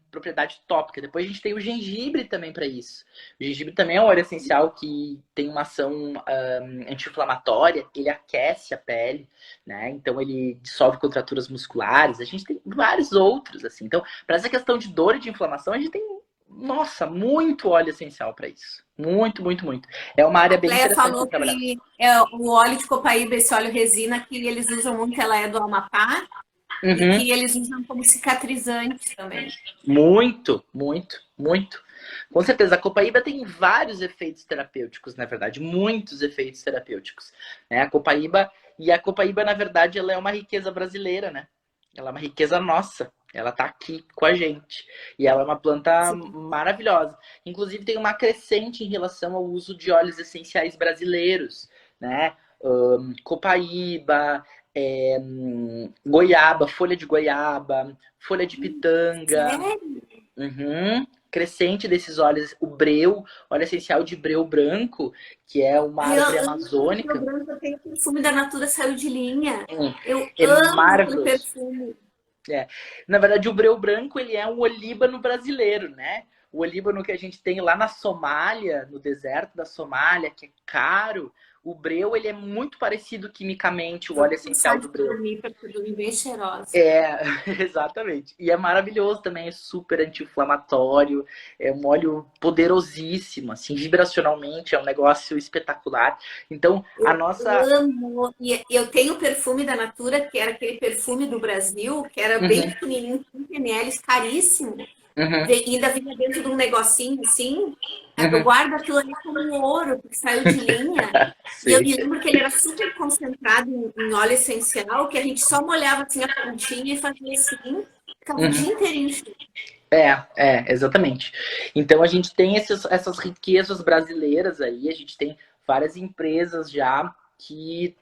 propriedade tópica. Depois a gente tem o gengibre também para isso. O gengibre também é um óleo essencial que tem uma ação anti-inflamatória, ele aquece a pele, né? Então ele dissolve contraturas musculares. A gente tem vários outros, assim. Então, para essa questão de dor e de inflamação, a gente tem, nossa, muito óleo essencial para isso. Muito, muito, muito. É uma área bem interessante. Falou que o óleo de copaíba, esse óleo resina que eles usam muito, ela é do Amapá, e que eles usam como cicatrizante também. Muito, muito, muito. Com certeza, a copaíba tem vários efeitos terapêuticos, na verdade, muitos efeitos terapêuticos. Né? A copaíba, na verdade, ela é uma riqueza brasileira, né? Ela é uma riqueza nossa. Ela tá aqui com a gente. E ela é uma planta maravilhosa. Inclusive, tem uma crescente em relação ao uso de óleos essenciais brasileiros, né? Copaíba, goiaba, folha de goiaba, folha de pitanga. Crescente desses óleos. O breu, óleo essencial de breu branco, que é uma árvore amazônica. O breu branco tem o perfume da Natura, saiu de linha. Eu amo maravilhoso. aquele perfume. Na verdade, o breu branco, ele é um olíbano brasileiro, né? O olíbano que a gente tem lá na Somália, no deserto da Somália, que é caro. O breu, ele é muito parecido quimicamente, o óleo essencial do breu. Bem cheirosa. Exatamente. E é maravilhoso também, é super anti-inflamatório, é um óleo poderosíssimo, assim, vibracionalmente, é um negócio espetacular. Então, a nossa... Eu amo. E eu tenho o perfume da Natura, que era aquele perfume do Brasil, que era bem pequenininho, 5 ml, caríssimo. E ainda vinha dentro de um negocinho assim. Eu guardo aquilo ali como ouro, porque saiu de linha. E eu me lembro que ele era super concentrado em óleo essencial, que a gente só molhava assim a pontinha e fazia assim, ficava o dia inteirinho. Exatamente. Então a gente tem essas riquezas brasileiras aí, a gente tem várias empresas já que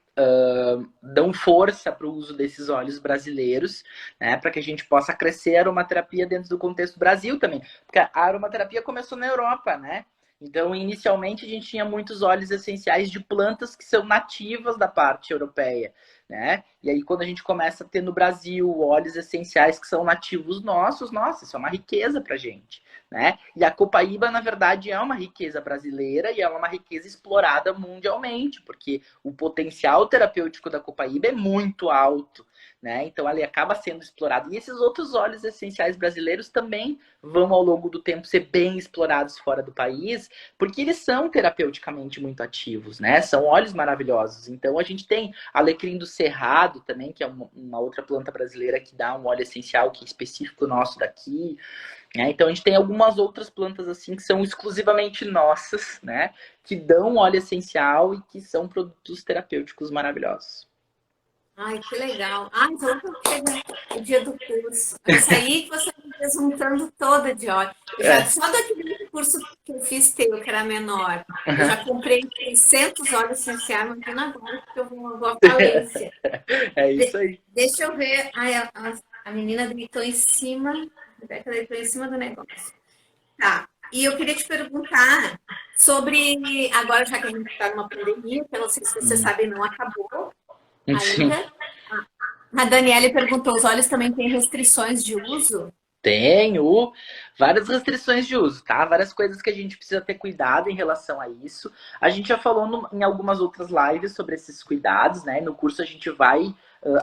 dão força para o uso desses óleos brasileiros, né, para que a gente possa crescer a aromaterapia dentro do contexto Brasil também, porque a aromaterapia começou na Europa, né? Então, inicialmente, a gente tinha muitos óleos essenciais de plantas que são nativas da parte europeia, né? E aí, quando a gente começa a ter no Brasil óleos essenciais que são nativos nossos, nossa, isso é uma riqueza pra gente, né? E a copaíba, na verdade, é uma riqueza brasileira e é uma riqueza explorada mundialmente, porque o potencial terapêutico da copaíba é muito alto, né? Então, ele acaba sendo explorado. E esses outros óleos essenciais brasileiros também vão, ao longo do tempo, ser bem explorados fora do país, porque eles são terapeuticamente muito ativos, né? São óleos maravilhosos. Então, a gente tem alecrim do cerrado também, que é uma outra planta brasileira que dá um óleo essencial que é específico nosso daqui. Né? Então, a gente tem algumas outras plantas assim que são exclusivamente nossas, né? Que dão óleo essencial e que são produtos terapêuticos maravilhosos. Ai, que legal. Então eu chego o dia do curso. Isso aí que você está me juntando toda de óleo. Só daquele curso que eu fiz teu, que era menor, eu já comprei 600 óleos essenciais, não tem agora, porque eu vou à falência. É isso aí. Deixa eu ver. A menina deitou em cima. A Rebeca deitou em cima do negócio. Tá. E eu queria te perguntar sobre. Agora, já que a gente está numa pandemia, que eu não sei se você sabe, não acabou. Ainda. A Daniele perguntou: os óleos também têm restrições de uso? Tenho várias restrições de uso, tá? Várias coisas que a gente precisa ter cuidado em relação a isso. A gente já falou em algumas outras lives sobre esses cuidados, né? No curso a gente vai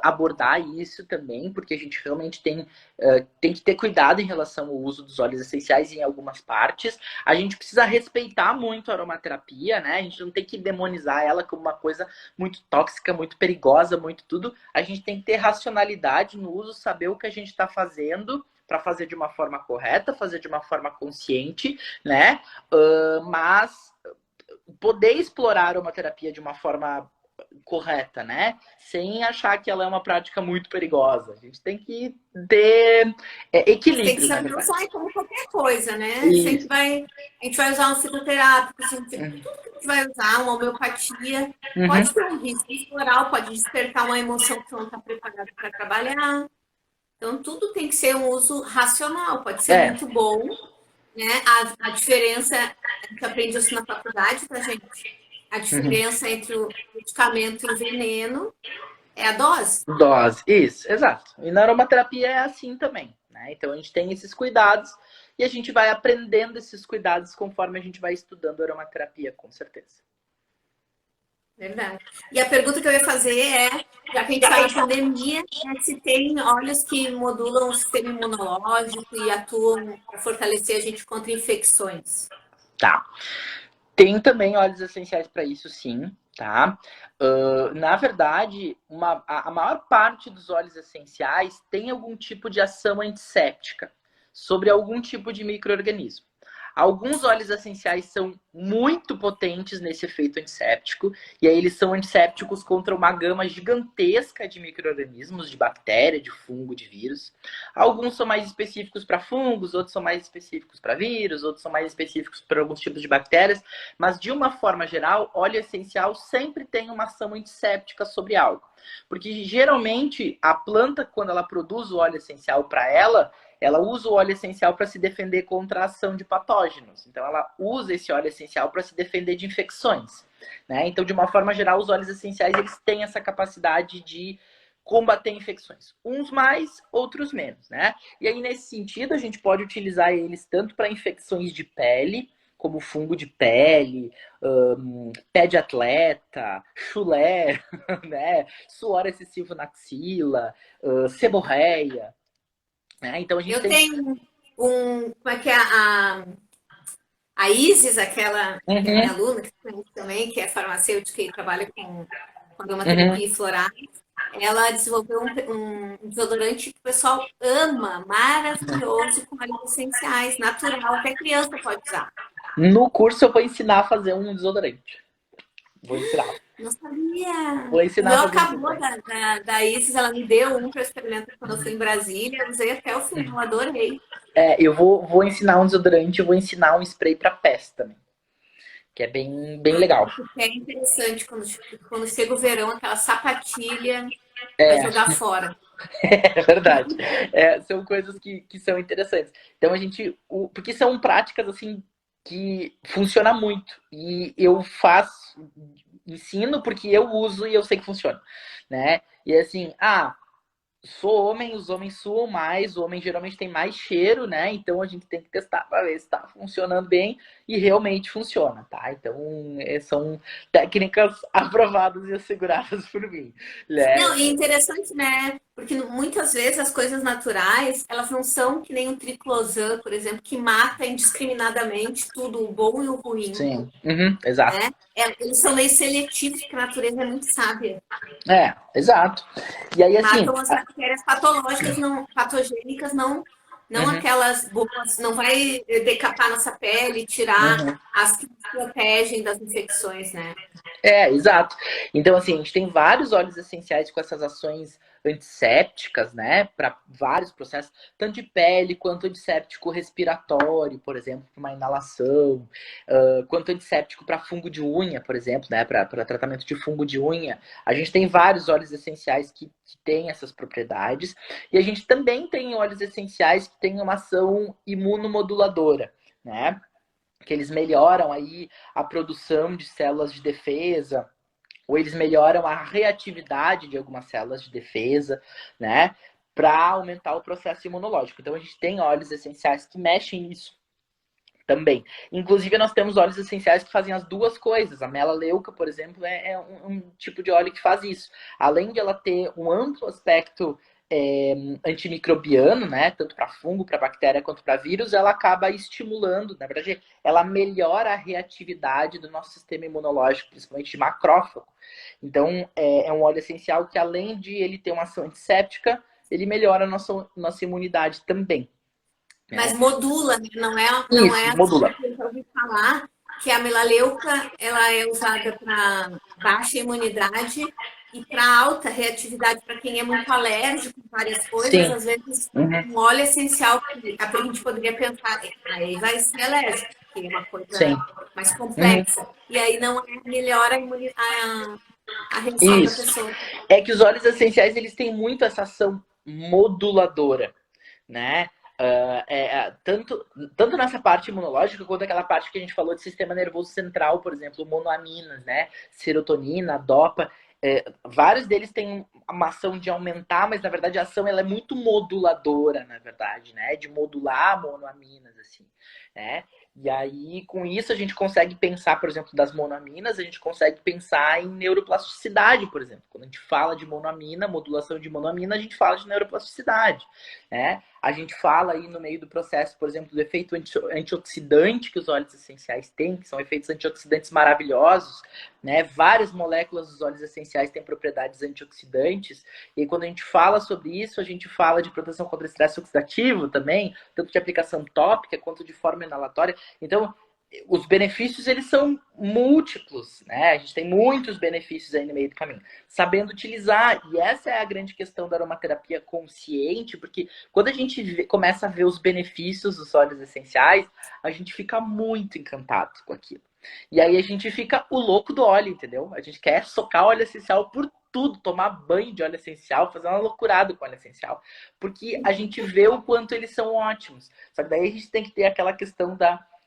abordar isso também, porque a gente realmente tem que ter cuidado em relação ao uso dos óleos essenciais em algumas partes. A gente precisa respeitar muito a aromaterapia, né? A gente não tem que demonizar ela como uma coisa muito tóxica, muito perigosa, muito tudo. A gente tem que ter racionalidade no uso, saber o que a gente está fazendo para fazer de uma forma correta, fazer de uma forma consciente, né? Mas poder explorar a aromaterapia de uma forma correta, né? Sem achar que ela é uma prática muito perigosa. A gente tem que ter equilíbrio. Tem que saber usar como qualquer coisa, né? A gente vai usar um fitoterápico, tudo que a gente vai usar, uma homeopatia. Pode ter um risco floral, pode despertar uma emoção que você não está preparado para trabalhar. Então, tudo tem que ser um uso racional, pode ser muito bom, né? A diferença, a gente aprende isso na faculdade, tá, gente? A diferença entre o medicamento e o veneno é a dose. Dose, isso, exato. E na aromaterapia é assim também, né? Então a gente tem esses cuidados e a gente vai aprendendo esses cuidados conforme a gente vai estudando aromaterapia, com certeza. Verdade. E a pergunta que eu ia fazer é, já que a gente está na pandemia, se tem óleos que modulam o sistema imunológico e atuam para fortalecer a gente contra infecções. Tá. Tem também óleos essenciais para isso, sim, tá? Na verdade, a maior parte dos óleos essenciais tem algum tipo de ação antisséptica sobre algum tipo de micro-organismo. Alguns óleos essenciais são muito potentes nesse efeito antisséptico, e aí eles são antissépticos contra uma gama gigantesca de micro-organismos, de bactéria, de fungo, de vírus. Alguns são mais específicos para fungos, outros são mais específicos para vírus, outros são mais específicos para alguns tipos de bactérias, mas de uma forma geral, óleo essencial sempre tem uma ação antisséptica sobre algo. Porque geralmente a planta, quando ela produz o óleo essencial para ela usa o óleo essencial para se defender contra a ação de patógenos. Então, ela usa esse óleo essencial para se defender de infecções, né? Então, de uma forma geral, os óleos essenciais eles têm essa capacidade de combater infecções. Uns mais, outros menos, né? E aí, nesse sentido, a gente pode utilizar eles tanto para infecções de pele, como fungo de pele, pé de atleta, chulé, né? Suor excessivo na axila, seborreia. Então a gente tenho como é que é a Isis, aquela que é minha aluna, que também, que é farmacêutica e trabalha com aromaterapia e florais, ela desenvolveu um desodorante que o pessoal ama, maravilhoso, com óleos essenciais, natural, até criança pode usar. No curso eu vou ensinar a fazer um desodorante. Vou ensinar. Não sabia. Vou ensinar o meu acabou da Isis, ela me deu um para experimentar quando eu fui em Brasília, eu usei até o final, adorei. Eu vou ensinar um desodorante, eu vou ensinar um spray para pés também. Que é bem legal. É interessante quando chega o verão, aquela sapatilha vai jogar fora. É verdade. São coisas que são interessantes. Então a gente. Porque são práticas assim que funciona muito. E eu ensino porque eu uso e eu sei que funciona. Né? E assim, sou homem, os homens suam mais, o homem geralmente tem mais cheiro, né? Então a gente tem que testar para ver se está funcionando bem e realmente funciona, tá? Então são técnicas aprovadas e asseguradas por mim. Né? Não, e interessante, né? Porque muitas vezes as coisas naturais, elas não são que nem o triclosan, por exemplo, que mata indiscriminadamente tudo, o bom e o ruim. Sim, exato. Né? Eles são meio seletivos, porque a natureza é muito sábia. Exato. E aí, assim, matam as bactérias patológicas, não patogênicas, não aquelas boas, não vai decapar nossa pele, tirar as que nos protegem das infecções, né? Exato. Então, assim, a gente tem vários óleos essenciais com essas ações antissépticas, né, para vários processos, tanto de pele quanto antisséptico respiratório, por exemplo, para uma inalação, quanto antisséptico para fungo de unha, por exemplo, né, para tratamento de fungo de unha. A gente tem vários óleos essenciais que têm essas propriedades, e a gente também tem óleos essenciais que têm uma ação imunomoduladora, né, que eles melhoram aí a produção de células de defesa, ou eles melhoram a reatividade de algumas células de defesa, né, para aumentar o processo imunológico. Então a gente tem óleos essenciais que mexem nisso Também. Inclusive, nós temos óleos essenciais que fazem as duas coisas. A melaleuca, por exemplo, é um tipo de óleo que faz isso. Além de ela ter um amplo aspecto antimicrobiano, né? Tanto para fungo, para bactéria, quanto para vírus, ela acaba estimulando, na verdade, ela melhora a reatividade do nosso sistema imunológico, principalmente de macrófago. Então, é um óleo essencial que, além de ele ter uma ação antisséptica, ele melhora a nossa imunidade também. Mas modula, né? Não Isso, é modula. assim que eu já ouvi falar que a melaleuca ela é usada para baixa imunidade e para alta reatividade para quem é muito alérgico a várias coisas. Sim. Às vezes, Uhum. um óleo essencial que a gente poderia pensar, aí vai ser alérgico, porque é uma Sim. coisa mais Uhum. complexa. E aí não melhora a reação da Isso. pessoa. É que os óleos essenciais, eles têm muito essa ação moduladora, né? Tanto nessa parte imunológica quanto aquela parte que a gente falou de sistema nervoso central, por exemplo, monoaminas, né? Serotonina, dopa. Vários deles têm uma ação de aumentar, mas na verdade a ação ela é muito moduladora, na verdade, né? De modular monoaminas, assim, né? E aí, com isso, a gente consegue pensar, por exemplo, das monoaminas, a gente consegue pensar em neuroplasticidade, por exemplo. Quando a gente fala de monoamina, modulação de monoamina, a gente fala de neuroplasticidade, né? A gente fala aí no meio do processo, por exemplo, do efeito antioxidante que os óleos essenciais têm, que são efeitos antioxidantes maravilhosos, né? Várias moléculas dos óleos essenciais têm propriedades antioxidantes, e quando a gente fala sobre isso, a gente fala de proteção contra estresse oxidativo também, tanto de aplicação tópica quanto de forma inalatória. Então, os benefícios, eles são múltiplos, né? A gente tem muitos benefícios aí no meio do caminho. Sabendo utilizar, e essa é a grande questão da aromaterapia consciente, porque quando a gente começa a ver os benefícios dos óleos essenciais, a gente fica muito encantado com aquilo. E aí a gente fica o louco do óleo, entendeu? A gente quer socar óleo essencial por tudo, tomar banho de óleo essencial, fazer uma loucurada com óleo essencial, porque a gente vê o quanto eles são ótimos. Só que daí a gente tem que ter aquela questão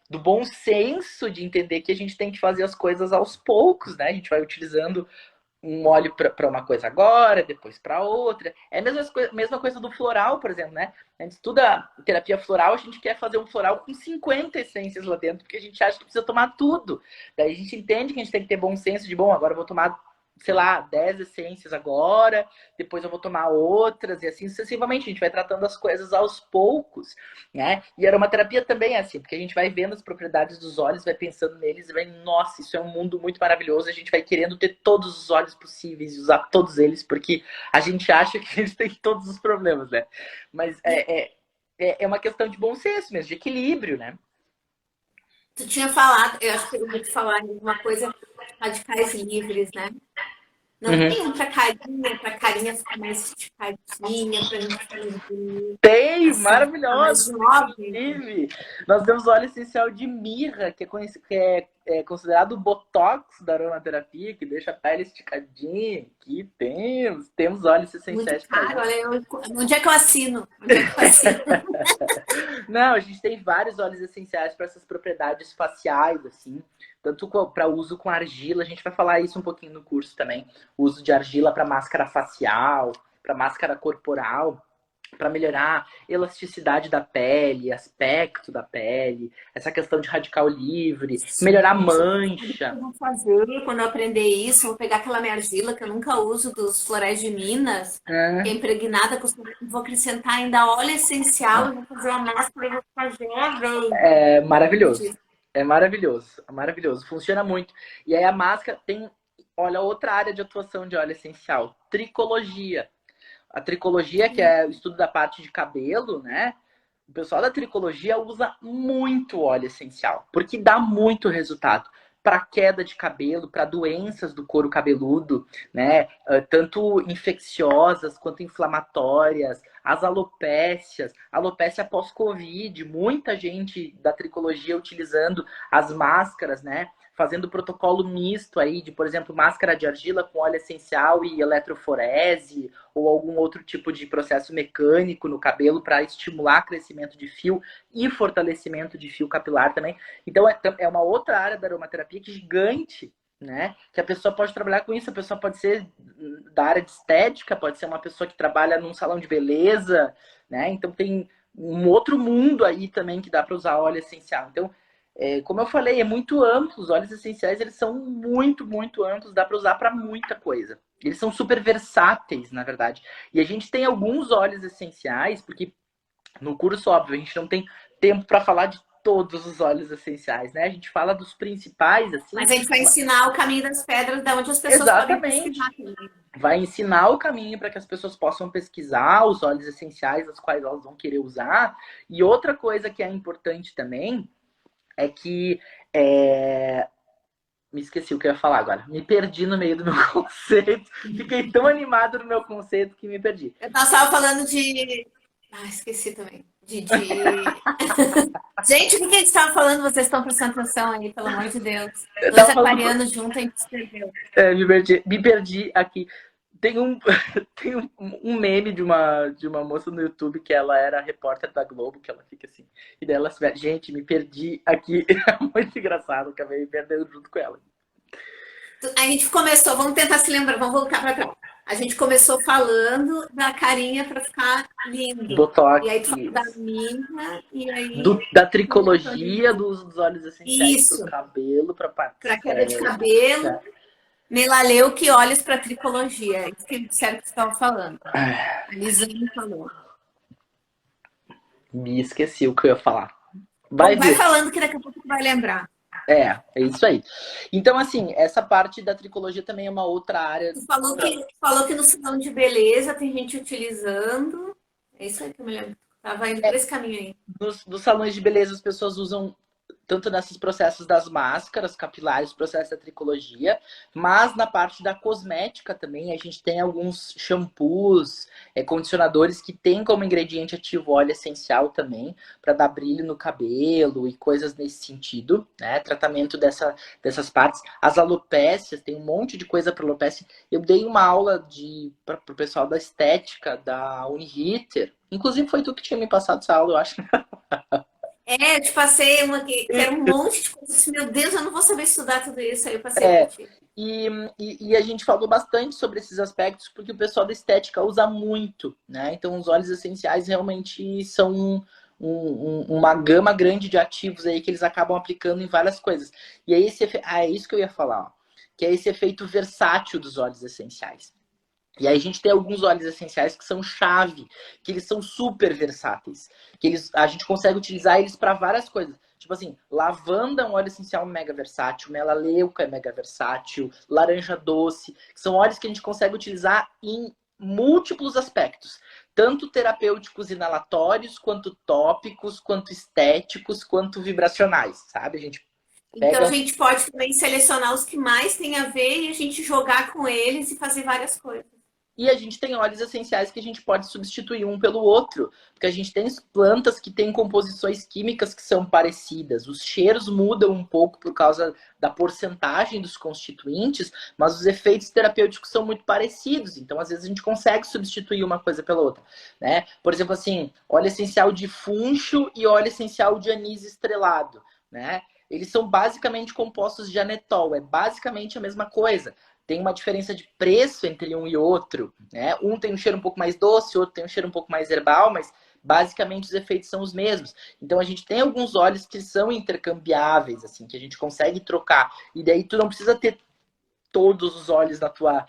do bom senso de entender que a gente tem que fazer as coisas aos poucos, né? A gente vai utilizando um óleo para uma coisa agora, depois para outra. É a mesma coisa do floral, por exemplo, né? A gente estuda terapia floral, a gente quer fazer um floral com 50 essências lá dentro, porque a gente acha que precisa tomar tudo. Daí a gente entende que a gente tem que ter bom senso de, bom, agora eu vou tomar, sei lá, 10 essências agora, depois eu vou tomar outras, e assim sucessivamente. A gente vai tratando as coisas aos poucos, né? E a aromaterapia também é assim, porque a gente vai vendo as propriedades dos óleos, vai pensando neles e vai, nossa, isso é um mundo muito maravilhoso, a gente vai querendo ter todos os óleos possíveis, usar todos eles, porque a gente acha que eles têm todos os problemas, né? Mas é uma questão de bom senso mesmo, de equilíbrio, né? Tu tinha falado, eu acho que eu vou te falar em uma coisa, radicais livres, né? Não Uhum. tem um pra carinha ficar mais esticadinha, pra gente fazer Tem, assim, ficar mais maravilhoso. jovem. Inclusive, nós temos óleo essencial de mirra, que é considerado o botox da aromaterapia, que deixa a pele esticadinha. Aqui temos óleos Muito essenciais para caro, isso. olha, onde é que eu assino? Onde é que eu assino? Não, a gente tem vários óleos essenciais para essas propriedades faciais, assim, tanto para uso com argila. A gente vai falar isso um pouquinho no curso também. O uso de argila para máscara facial, para máscara corporal, para melhorar a elasticidade da pele, aspecto da pele, essa questão de radical livre, melhorar Gente, sabe o que mancha. eu vou fazer quando eu aprender isso? Eu vou pegar aquela minha argila que eu nunca uso dos florais de Minas, que é É, impregnada com vou acrescentar ainda óleo essencial e vou fazer a máscara e vou ficar jovem. é Não maravilhoso. acredito. É maravilhoso, é maravilhoso. Funciona muito. E aí a máscara tem, olha, outra área de atuação de óleo essencial, tricologia. A tricologia, que é o estudo da parte de cabelo, né? O pessoal da tricologia usa muito óleo essencial, porque dá muito resultado para queda de cabelo, para doenças do couro cabeludo, né? Tanto infecciosas quanto inflamatórias, as alopécias, alopecia pós-Covid, muita gente da tricologia utilizando as máscaras, né? Fazendo protocolo misto aí de, por exemplo, máscara de argila com óleo essencial e eletroforese, ou algum outro tipo de processo mecânico no cabelo para estimular crescimento de fio e fortalecimento de fio capilar também. Então é uma outra área da aromaterapia que é gigante, né? Que a pessoa pode trabalhar com isso, a pessoa pode ser da área de estética, pode ser uma pessoa que trabalha num salão de beleza, né? Então tem um outro mundo aí também que dá para usar óleo essencial. Então como eu falei, é muito amplo. Os óleos essenciais, eles são muito, muito amplos. Dá para usar para muita coisa. Eles são super versáteis, na verdade. E a gente tem alguns óleos essenciais, porque no curso, óbvio, a gente não tem tempo para falar de todos os óleos essenciais, né? A gente fala dos principais, assim. Mas a gente vai ensinar o caminho das pedras, da onde as pessoas podem Exatamente. pesquisar também. Vai ensinar o caminho para que as pessoas possam pesquisar os óleos essenciais, os quais elas vão querer usar. E outra coisa que é importante também é que me esqueci o que eu ia falar agora. Me perdi no meio do meu conceito. Fiquei tão animado no meu conceito que me perdi. Eu estava falando de. Ah, esqueci também. Gente, o que a gente estava falando? Vocês estão prestando atenção aí, pelo amor de Deus. Eu Dois tava falando. aquarianos juntos, a gente se perdeu. Me perdi aqui. Tem um meme de uma moça no YouTube que ela era repórter da Globo, que ela fica assim. E daí ela se vê, gente, me perdi aqui. É muito engraçado, acabei me perdendo junto com ela. A gente começou, vamos tentar se lembrar, vamos voltar para trás. A gente começou falando da carinha para ficar lindo. Botox. E aí tu falou da minha, e aí. Da tricologia, do uso dos óleos essenciais Isso. pro cabelo, pra queda de cabelo. Melaleuca e olhos para tricologia. É isso que disseram que você estava falando. A Lisane falou. Me esqueci o que eu ia falar. Vai falando que daqui a pouco tu vai lembrar. É isso aí. Então, assim, essa parte da tricologia também é uma outra área. Tu falou que no salão de beleza tem gente utilizando. É isso aí que eu me lembro. Tava indo por esse caminho aí. Nos salões de beleza, as pessoas usam tanto nesses processos das máscaras capilares, processo da tricologia, mas na parte da cosmética também, a gente tem alguns shampoos, condicionadores que tem como ingrediente ativo óleo essencial também, para dar brilho no cabelo e coisas nesse sentido, né? Tratamento dessas partes. As alopécias, tem um monte de coisa para alopécia. Eu dei uma aula para o pessoal da estética da Uniriter. Inclusive foi tu que tinha me passado essa aula, eu acho. Eu te passei uma que era um monte de coisas. Meu Deus, eu não vou saber estudar tudo isso. Aí eu passei pra ti. E a gente falou bastante sobre esses aspectos, porque o pessoal da estética usa muito, né? Então, os óleos essenciais realmente são uma gama grande de ativos aí que eles acabam aplicando em várias coisas. E aí, é isso que eu ia falar, ó, que é esse efeito versátil dos óleos essenciais. E aí a gente tem alguns óleos essenciais que são chave, que eles são super versáteis, que a gente consegue utilizar eles para várias coisas. Tipo assim, lavanda é um óleo essencial mega versátil, melaleuca é mega versátil, laranja doce, que são óleos que a gente consegue utilizar em múltiplos aspectos, tanto terapêuticos inalatórios, quanto tópicos, quanto estéticos, quanto vibracionais, sabe? A gente Então a gente pode também selecionar os que mais tem a ver e a gente jogar com eles e fazer várias coisas. E a gente tem óleos essenciais que a gente pode substituir um pelo outro, porque a gente tem plantas que têm composições químicas que são parecidas. Os cheiros mudam um pouco por causa da porcentagem dos constituintes, mas os efeitos terapêuticos são muito parecidos. Então, às vezes, a gente consegue substituir uma coisa pela outra, né? Por exemplo, assim, óleo essencial de funcho e óleo essencial de anis estrelado, né? Eles são basicamente compostos de anetol, é basicamente a mesma coisa. Tem uma diferença de preço entre um e outro, né? Um tem um cheiro um pouco mais doce, outro tem um cheiro um pouco mais herbal, mas basicamente os efeitos são os mesmos. Então a gente tem alguns óleos que são intercambiáveis, assim, que a gente consegue trocar. E daí tu não precisa ter todos os óleos na tua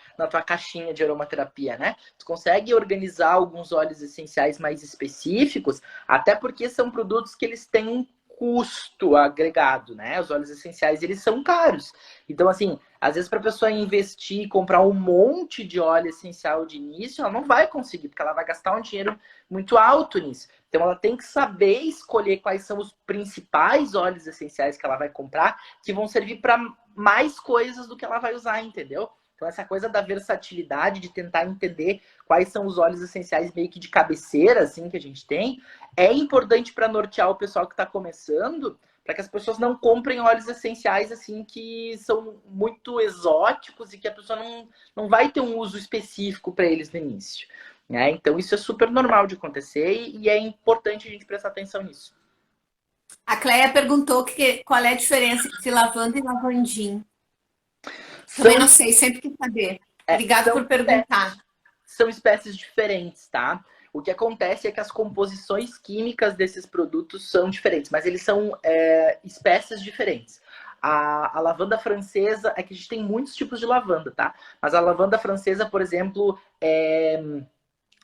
caixinha de aromaterapia, né? Tu consegue organizar alguns óleos essenciais mais específicos, até porque são produtos que eles têm um custo agregado, né? Os óleos essenciais, eles são caros. Então, assim, às vezes para a pessoa investir e comprar um monte de óleo essencial de início, ela não vai conseguir, porque ela vai gastar um dinheiro muito alto nisso. Então, ela tem que saber escolher quais são os principais óleos essenciais que ela vai comprar, que vão servir para mais coisas do que ela vai usar, entendeu? Então, essa coisa da versatilidade, de tentar entender quais são os óleos essenciais meio que de cabeceira, assim, que a gente tem, é importante para nortear o pessoal que está começando, para que as pessoas não comprem óleos essenciais, assim, que são muito exóticos e que a pessoa não vai ter um uso específico para eles no início, né? Então, isso é super normal de acontecer e é importante a gente prestar atenção nisso. A Cleia perguntou qual é a diferença entre lavanda e lavandim. Também não sei, sempre quis saber. Obrigada por perguntar. São espécies diferentes, tá? O que acontece é que as composições químicas desses produtos são diferentes, mas eles são espécies diferentes. A lavanda francesa, é que a gente tem muitos tipos de lavanda, tá? Mas a lavanda francesa, por exemplo, é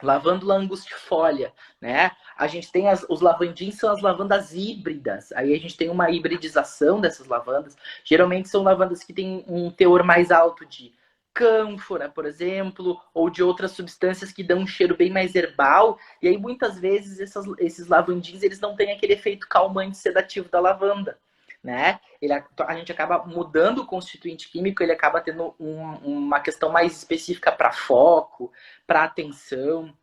lavândula angustifolia, né? A gente tem os lavandins, são as lavandas híbridas. Aí a gente tem uma hibridização dessas lavandas. Geralmente são lavandas que têm um teor mais alto de cânfora, por exemplo, ou de outras substâncias que dão um cheiro bem mais herbal. E aí muitas vezes esses lavandins, eles não têm aquele efeito calmante sedativo da lavanda, né? A gente acaba mudando o constituinte químico, ele acaba tendo uma questão mais específica para foco, para atenção,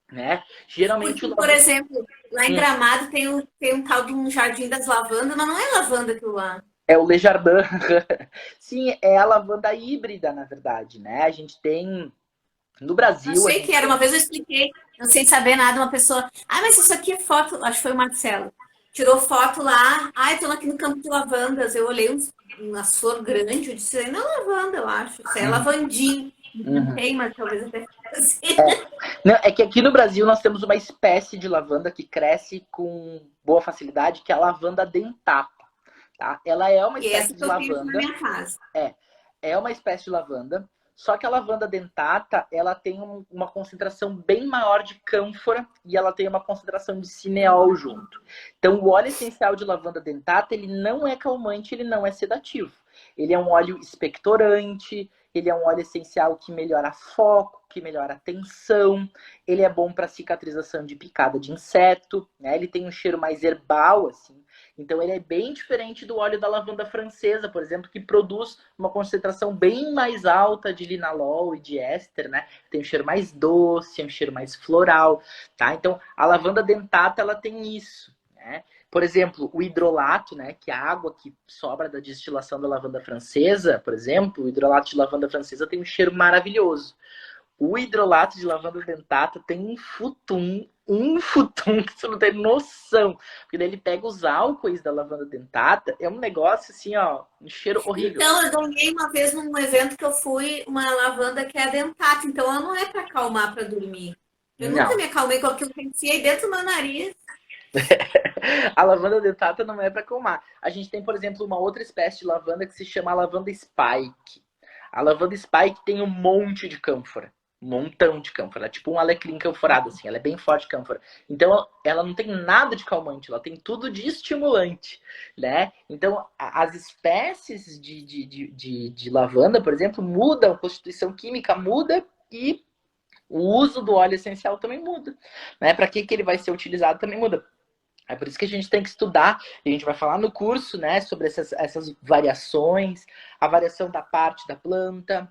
né? Geralmente Porque, por exemplo, lá em Gramado tem um tal de um Jardim das Lavandas, mas não é lavanda aquilo lá. É o Le Jardin. Sim, é a lavanda híbrida, na verdade, né? A gente tem no Brasil. Não sei o que era. Uma vez eu expliquei, não sem saber nada, uma pessoa. Ah, mas isso aqui é foto. Acho que foi o Marcelo. Tirou foto lá. Ah, estou aqui no campo de lavandas. Eu olhei uma flor grande. Eu disse, não é lavanda, eu acho. Isso é lavandim. Não tem, mas talvez até assim. Não, é que aqui no Brasil nós temos uma espécie de lavanda que cresce com boa facilidade, que é a lavanda dentata. Tá? Ela é uma espécie de lavanda. Na minha casa. É uma espécie de lavanda. Só que a lavanda dentata, ela tem uma concentração bem maior de cânfora e ela tem uma concentração de cineol junto. Então, o óleo essencial de lavanda dentata, ele não é calmante, ele não é sedativo. Ele é um óleo expectorante, ele é um óleo essencial que melhora foco, que melhora a tensão, ele é bom para cicatrização de picada de inseto, né? Ele tem um cheiro mais herbal, assim. Então ele é bem diferente do óleo da lavanda francesa, por exemplo, que produz uma concentração bem mais alta de linalol e de éster, né? Tem um cheiro mais doce, um cheiro mais floral, tá? Então a lavanda dentata, ela tem isso, né? Por exemplo, o hidrolato, né, que é a água que sobra da destilação da lavanda francesa, por exemplo, o hidrolato de lavanda francesa tem um cheiro maravilhoso. O hidrolato de lavanda dentata tem um futum que você não tem noção. Porque daí ele pega os álcoois da lavanda dentata, é um negócio assim, ó, um cheiro horrível. Então, eu ganhei uma vez num evento que eu fui, uma lavanda que é dentata, então ela não é para acalmar, para dormir. Eu nunca me acalmei com aquilo que eu enfiei dentro do meu nariz. A lavanda dentata não é para acalmar. A gente tem, por exemplo, uma outra espécie de lavanda que se chama lavanda spike. A lavanda spike tem um monte de cânfora. Um montão de cânfora. Ela é tipo um alecrim canforado, assim. Ela é bem forte cânfora. Então, ela não tem nada de calmante. Ela tem tudo de estimulante, né? Então, as espécies de lavanda, por exemplo, mudam. A constituição química muda e o uso do óleo essencial também muda, né? Para que ele vai ser utilizado também muda. É por isso que a gente tem que estudar, e a gente vai falar no curso, né, sobre essas variações, a variação da parte da planta,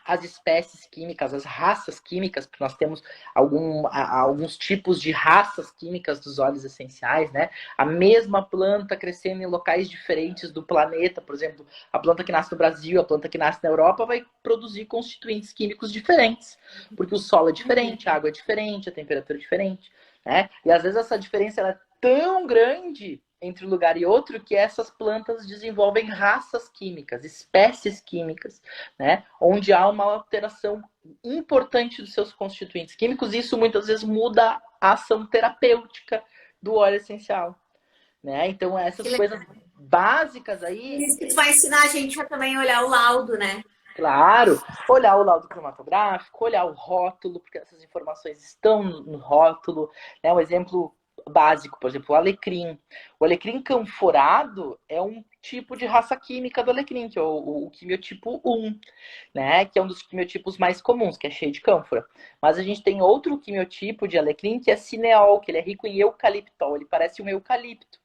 as espécies químicas, as raças químicas, porque nós temos alguns tipos de raças químicas dos óleos essenciais, né? A mesma planta crescendo em locais diferentes do planeta, por exemplo, a planta que nasce no Brasil, a planta que nasce na Europa vai produzir constituintes químicos diferentes, porque o solo é diferente, a água é diferente, a temperatura é diferente, né? E às vezes essa diferença é tão grande entre um lugar e outro que essas plantas desenvolvem raças químicas, espécies químicas, né? Onde há uma alteração importante dos seus constituintes químicos, e isso muitas vezes muda a ação terapêutica do óleo essencial, né? Então essas coisas básicas aí... Isso que tu vai ensinar a gente a também olhar o laudo, né? Claro, olhar o laudo cromatográfico, olhar o rótulo, porque essas informações estão no rótulo, né? Um exemplo básico, por exemplo, o alecrim. O alecrim canforado é um tipo de raça química do alecrim, que é o quimiotipo 1, né? Que é um dos quimiotipos mais comuns, que é cheio de cânfora. Mas a gente tem outro quimiotipo de alecrim, que é cineol, que ele é rico em eucaliptol, ele parece um eucalipto,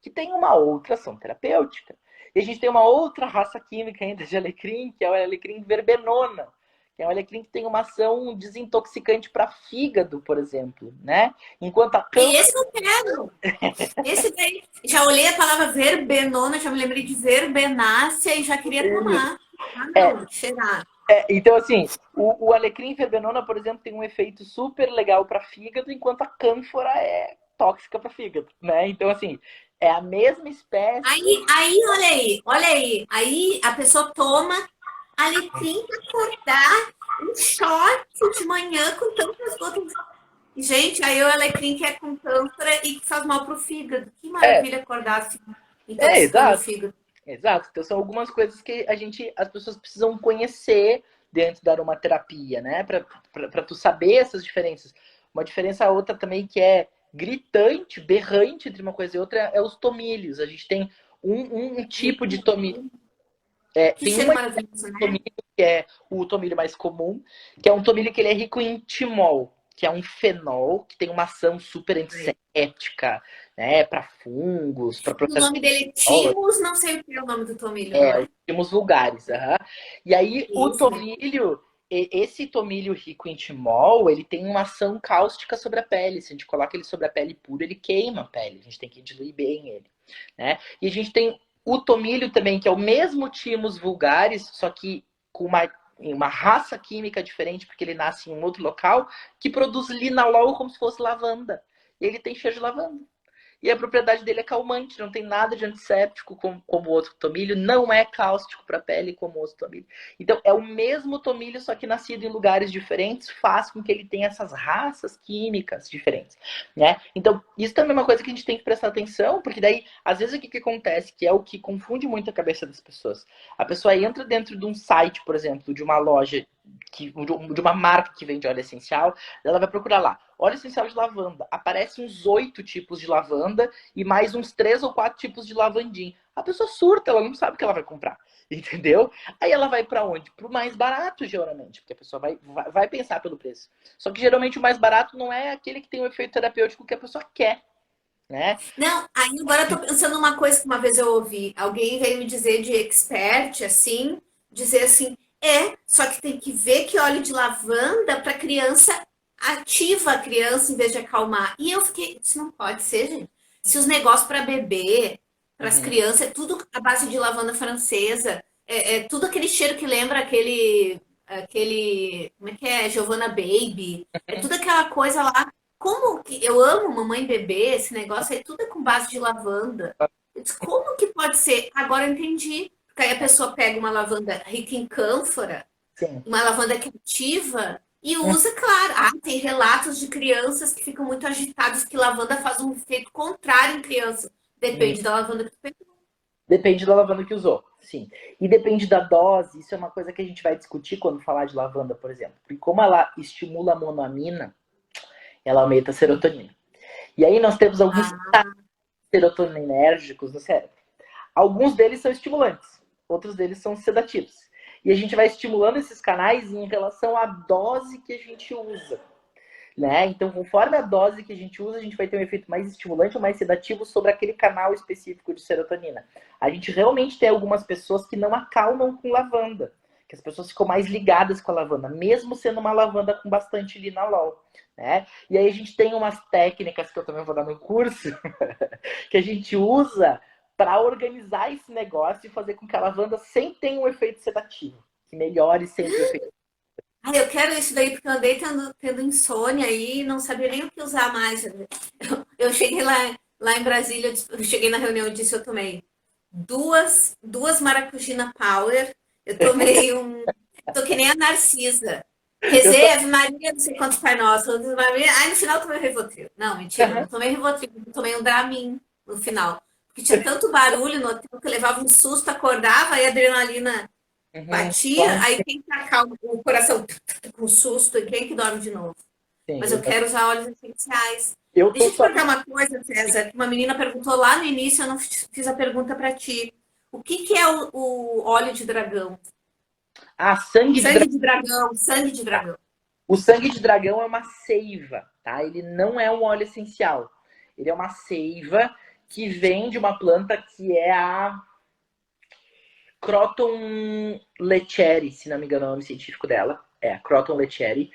que tem uma outra ação terapêutica. E a gente tem uma outra raça química ainda de alecrim, que é o alecrim verbenona, que é um alecrim que tem uma ação desintoxicante para fígado, por exemplo, né? Enquanto a E esse eu quero. Esse daí, já olhei a palavra verbenona, já me lembrei de verbenácea e já queria tomar. Cheirar. Então, assim, o alecrim verbenona, por exemplo, tem um efeito super legal para fígado, enquanto a cânfora é tóxica para fígado, né? Então, assim, é a mesma espécie. Olha aí. Aí a pessoa toma alecrim para acordar um shot de manhã com tantas gotas. Gente, aí o alecrim que é com cânfora e que faz mal pro fígado. Que É, maravilha acordar assim, intoxicando o exato. fígado. Exato. Então são algumas coisas que as pessoas precisam conhecer dentro da aromaterapia, né? Para tu saber essas diferenças. Uma diferença outra também que é gritante, berrante entre uma coisa e outra é os tomilhos. A gente tem um tipo de tomilho. Que Tem cheiro uma maravilhoso, né? tomilho que é o tomilho mais comum, que é um tomilho que ele é rico em timol, que é um fenol que tem uma ação super antisséptica, né, para fungos, para O processo nome dele é de Timus, não sei o que é o nome do tomilho, não os é? termos vulgares. Aham. E aí o Isso. tomilho, esse tomilho rico em timol, ele tem uma ação cáustica sobre a pele. Se a gente coloca ele sobre a pele pura, ele queima a pele. A gente tem que diluir bem ele, né? E a gente tem o tomilho também, que é o mesmo Thymus vulgaris, só que com uma raça química diferente, porque ele nasce em um outro local, que produz linalol como se fosse lavanda. E ele tem cheiro de lavanda. E a propriedade dele é calmante, não tem nada de antisséptico como o outro tomilho, não é cáustico para a pele como o outro tomilho. Então é o mesmo tomilho, só que nascido em lugares diferentes, faz com que ele tenha essas raças químicas diferentes, né? Então isso também é uma coisa que a gente tem que prestar atenção, porque daí às vezes o que acontece, que é o que confunde muito a cabeça das pessoas. A pessoa entra dentro de um site, por exemplo, de uma loja de uma marca que vende óleo essencial, ela vai procurar lá óleo essencial de lavanda. Aparecem uns 8 tipos de lavanda e mais uns 3 ou 4 tipos de lavandim. A pessoa surta, ela não sabe o que ela vai comprar. Entendeu? Aí ela vai para onde? Pro mais barato, geralmente, porque a pessoa vai pensar pelo preço. Só que geralmente o mais barato não é aquele que tem o efeito terapêutico que a pessoa quer, né? Não, aí agora eu tô pensando numa coisa que uma vez eu ouvi. Alguém veio me dizer de expert, assim, dizer assim, só que tem que ver que óleo de lavanda para criança ativa a criança em vez de acalmar. E eu fiquei, isso não pode ser, gente. Se os negócios para bebê, para as Uhum. crianças, é tudo à base de lavanda francesa, é tudo aquele cheiro que lembra aquele, como é que é? Giovanna Baby. É tudo aquela coisa lá como que eu amo mamãe e bebê, esse negócio aí tudo é com base de lavanda. Eu disse, como que pode ser? Agora eu entendi. Porque aí a pessoa pega uma lavanda rica em cânfora, Sim. uma lavanda que ativa e usa, claro. Ah, tem relatos de crianças que ficam muito agitadas que lavanda faz um efeito contrário em criança. Uhum. Depende da lavanda que tu pegou. Depende da lavanda que usou, sim. E depende da dose, isso é uma coisa que a gente vai discutir quando falar de lavanda, por exemplo. Porque como ela estimula a monoamina, ela aumenta a serotonina. E aí nós temos alguns Ah, serotoninérgicos no cérebro. Alguns deles são estimulantes, outros deles são sedativos. E a gente vai estimulando esses canais em relação à dose que a gente usa. Né? Então, conforme a dose que a gente usa, a gente vai ter um efeito mais estimulante ou mais sedativo sobre aquele canal específico de serotonina. A gente realmente tem algumas pessoas que não acalmam com lavanda, que as pessoas ficam mais ligadas com a lavanda, mesmo sendo uma lavanda com bastante linalol. Né? E aí a gente tem umas técnicas que eu também vou dar no curso, que a gente usa para organizar esse negócio e fazer com que a lavanda sempre tenha um efeito sedativo, que melhore sempre o efeito. eu quero isso daí porque eu andei tendo insônia e não sabia nem o que usar mais. Eu cheguei lá em Brasília, eu cheguei na reunião e disse, eu tomei duas maracujina power, eu tomei tô que nem a Narcisa. Eu Rezei tô... Ave Maria, não sei quantos Pai Nosso. Aí no final eu tomei Rivotril. Não, mentira, eu não tomei Rivotril, eu tomei um Dramin no final. Porque tinha tanto barulho no hotel que eu levava um susto, acordava, aí a adrenalina Uhum. batia, aí quem que acalma o coração com susto e quem que dorme de novo? Mas eu Sim, quero usar óleos essenciais. eu tô Deixa eu te só. perguntar uma coisa, César, que uma menina perguntou lá no início, eu não fiz a pergunta para ti. O que que é o óleo de dragão? Ah, sangue de Sangue dragão. de dragão, sangue de dragão. O sangue de dragão é uma seiva, tá? Ele não é um óleo essencial. Ele é uma seiva que vem de uma planta que é a Croton lecheri, se não me engano é o nome científico dela. É, a Croton lecheri.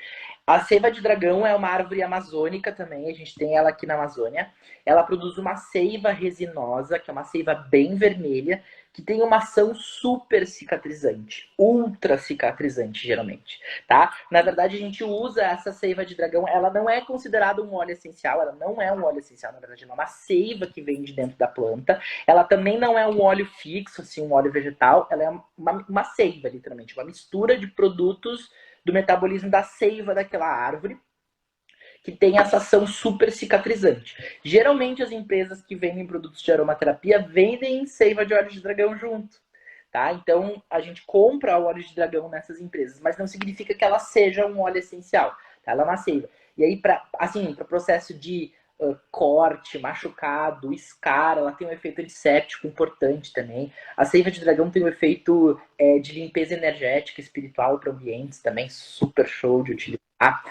A seiva de dragão é uma árvore amazônica também, a gente tem ela aqui na Amazônia. Ela produz uma seiva resinosa, que é uma seiva bem vermelha, que tem uma ação super cicatrizante, ultra cicatrizante geralmente, tá? Na verdade a gente usa essa seiva de dragão, ela não é considerada um óleo essencial, ela não é um óleo essencial, na verdade ela é uma seiva que vem de dentro da planta. Ela também não é um óleo fixo, assim, um óleo vegetal, ela é uma seiva, literalmente, uma mistura de produtos do metabolismo da seiva daquela árvore, que tem essa ação super cicatrizante. Geralmente as empresas que vendem produtos de aromaterapia vendem seiva de óleo de dragão junto. Tá? Então a gente compra o óleo de dragão nessas empresas, mas não significa que ela seja um óleo essencial. Tá? Ela é uma seiva. E aí, para o processo de corte, machucado, escara, ela tem um efeito antisséptico importante também. A seiva de dragão tem um efeito de limpeza energética, espiritual para ambientes também, super show de utilizar.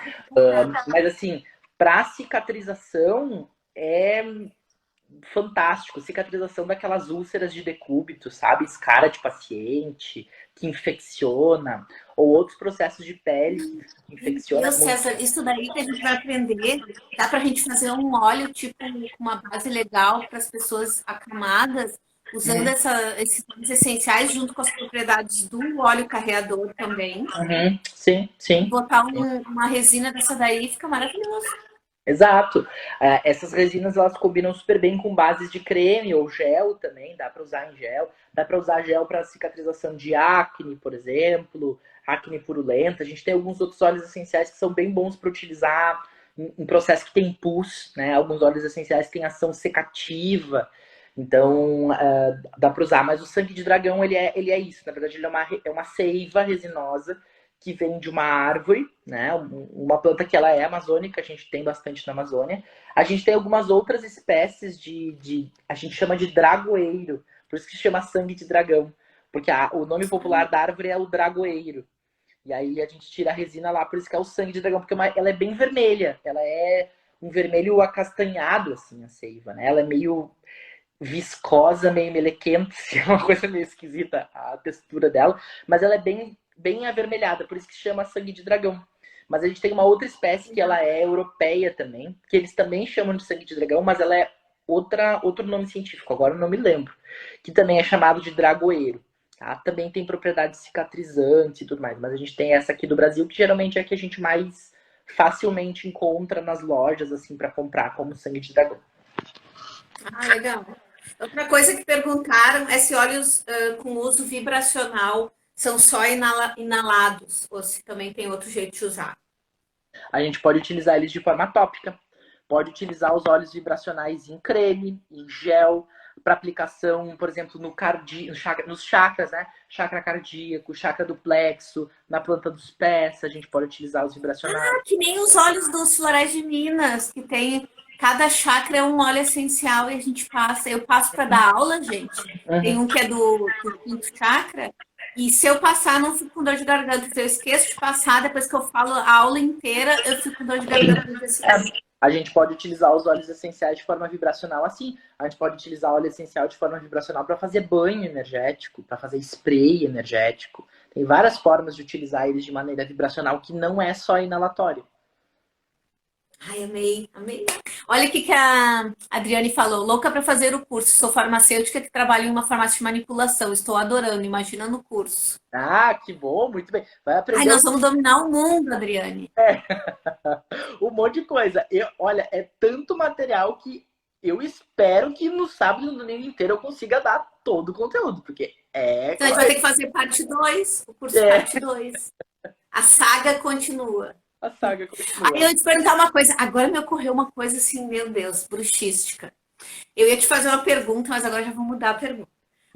Mas assim, para cicatrização é fantástico, cicatrização daquelas úlceras de decúbito, sabe? Escara de paciente, que infecciona, ou outros processos de pele que infecciona Meu muito. César, isso daí que a gente vai aprender, dá pra gente fazer um óleo, tipo, com uma base legal para as pessoas acamadas, usando esses óleos essenciais junto com as propriedades do óleo carreador também. Sim, sim. Botar uma resina dessa daí fica maravilhoso. Exato. Essas resinas elas combinam super bem com bases de creme ou gel também, dá para usar em gel. Dá para usar gel para cicatrização de acne, por exemplo, acne purulenta. A gente tem alguns outros óleos essenciais que são bem bons para utilizar em processo que tem pus, né? Alguns óleos essenciais têm ação secativa. Então, dá para usar. Mas o sangue de dragão, ele é isso. Na verdade, ele é uma seiva resinosa que vem de uma árvore, né? Uma planta que ela é amazônica, a gente tem bastante na Amazônia. A gente tem algumas outras espécies a gente chama de dragoeiro, por isso que se chama sangue de dragão, porque o nome popular da árvore é o dragoeiro. E aí a gente tira a resina lá, por isso que é o sangue de dragão, porque ela é bem vermelha, ela é um vermelho acastanhado, assim, a seiva, né? Ela é meio viscosa, meio melequenta, é uma coisa meio esquisita a textura dela, mas ela é bem avermelhada, por isso que chama sangue de dragão. Mas a gente tem uma outra espécie que ela é europeia também, que eles também chamam de sangue de dragão, mas ela é outro nome científico, agora eu não me lembro, que também é chamado de dragoeiro. Tá? Também tem propriedades cicatrizantes e tudo mais, mas a gente tem essa aqui do Brasil, que geralmente é a que a gente mais facilmente encontra nas lojas, assim, para comprar como sangue de dragão. Ah, legal. Outra coisa que perguntaram é se óleos com uso vibracional são só inalados, ou se também tem outro jeito de usar. A gente pode utilizar eles de forma tópica, pode utilizar os óleos vibracionais em creme, em gel, para aplicação, por exemplo, nos chakras, né? Chakra cardíaco, chakra do plexo, na planta dos pés, a gente pode utilizar os vibracionais. Que nem os óleos dos florais de Minas, que tem cada chakra é um óleo essencial e a gente passa. Eu passo para dar aula, gente. Tem um que é do quinto chakra. E se eu passar, não fico com dor de garganta. Se eu esqueço de passar, depois que eu falo a aula inteira, eu fico com dor de garganta no dia seguinte. A gente pode utilizar os óleos essenciais de forma vibracional assim. A gente pode utilizar óleo essencial de forma vibracional para fazer banho energético, para fazer spray energético. Tem várias formas de utilizar eles de maneira vibracional que não é só inalatório. Ai, amei, amei. Olha o que a Adriane falou. Louca para fazer o curso. Sou farmacêutica que trabalha em uma farmácia de manipulação. Estou adorando, imagina no curso. Ah, que bom, muito bem. Vai Ai, aprender nós vamos dominar o mundo, Adriane. um monte de coisa. Olha, é tanto material que eu espero que no sábado e no domingo inteiro eu consiga dar todo o conteúdo, porque Então a gente vai ter que fazer parte 2, o curso parte 2. A saga continua. A saga continua. Aí eu ia te perguntar uma coisa. Agora me ocorreu uma coisa assim, meu Deus, bruxística. Eu ia te fazer uma pergunta, mas agora já vou mudar a pergunta.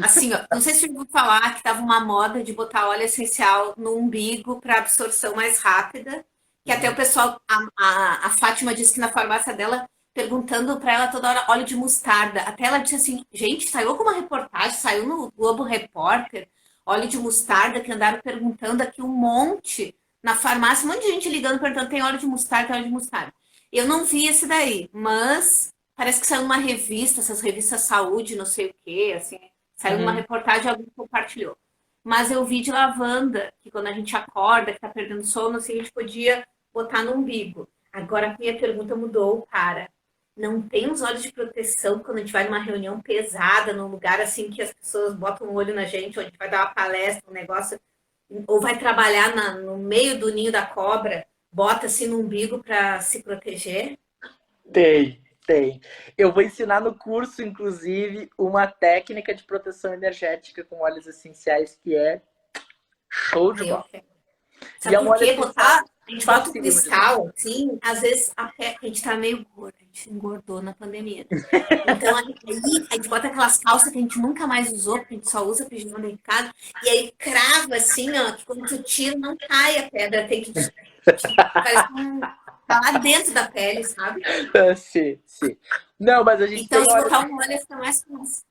Assim, ó, não sei se você ouviu falar que tava uma moda de botar óleo essencial no umbigo para absorção mais rápida. Que até o pessoal, a Fátima disse que na farmácia dela, perguntando para ela toda hora óleo de mostarda. Até ela disse assim, gente, saiu alguma reportagem, saiu no Globo Repórter, óleo de mostarda, que andaram perguntando aqui um monte na farmácia, um monte de gente ligando, perguntando, tem óleo de mostarda, tem óleo de mostarda. Eu não vi esse daí, mas parece que saiu uma revista, essas revistas saúde, não sei o quê, assim, saiu uma reportagem, alguém compartilhou. Mas eu vi de lavanda, que quando a gente acorda, que tá perdendo sono, assim, a gente podia botar no umbigo. Agora a minha pergunta mudou, cara. Não tem uns olhos de proteção quando a gente vai numa reunião pesada, num lugar assim que as pessoas botam um olho na gente, ou a gente vai dar uma palestra, um negócio, ou vai trabalhar no meio do ninho da cobra, bota assim no umbigo para se proteger? Tem. Eu vou ensinar no curso, inclusive, uma técnica de proteção energética com óleos essenciais que é show de bola. Sabe por quê? A gente bota o Máximo de dose. cristal, assim, às vezes a gente tá meio gordo, a gente engordou na pandemia, né? Então aí a gente bota aquelas calças que a gente nunca mais usou, porque a gente só usa pijama dentro de casa, e aí crava assim, ó, que quando tu tira não cai a pedra, tem que parece que tá lá dentro da pele, sabe? Sim, sim. Não, mas a gente Então tem se óleo, botar um óleo fica mais fácil.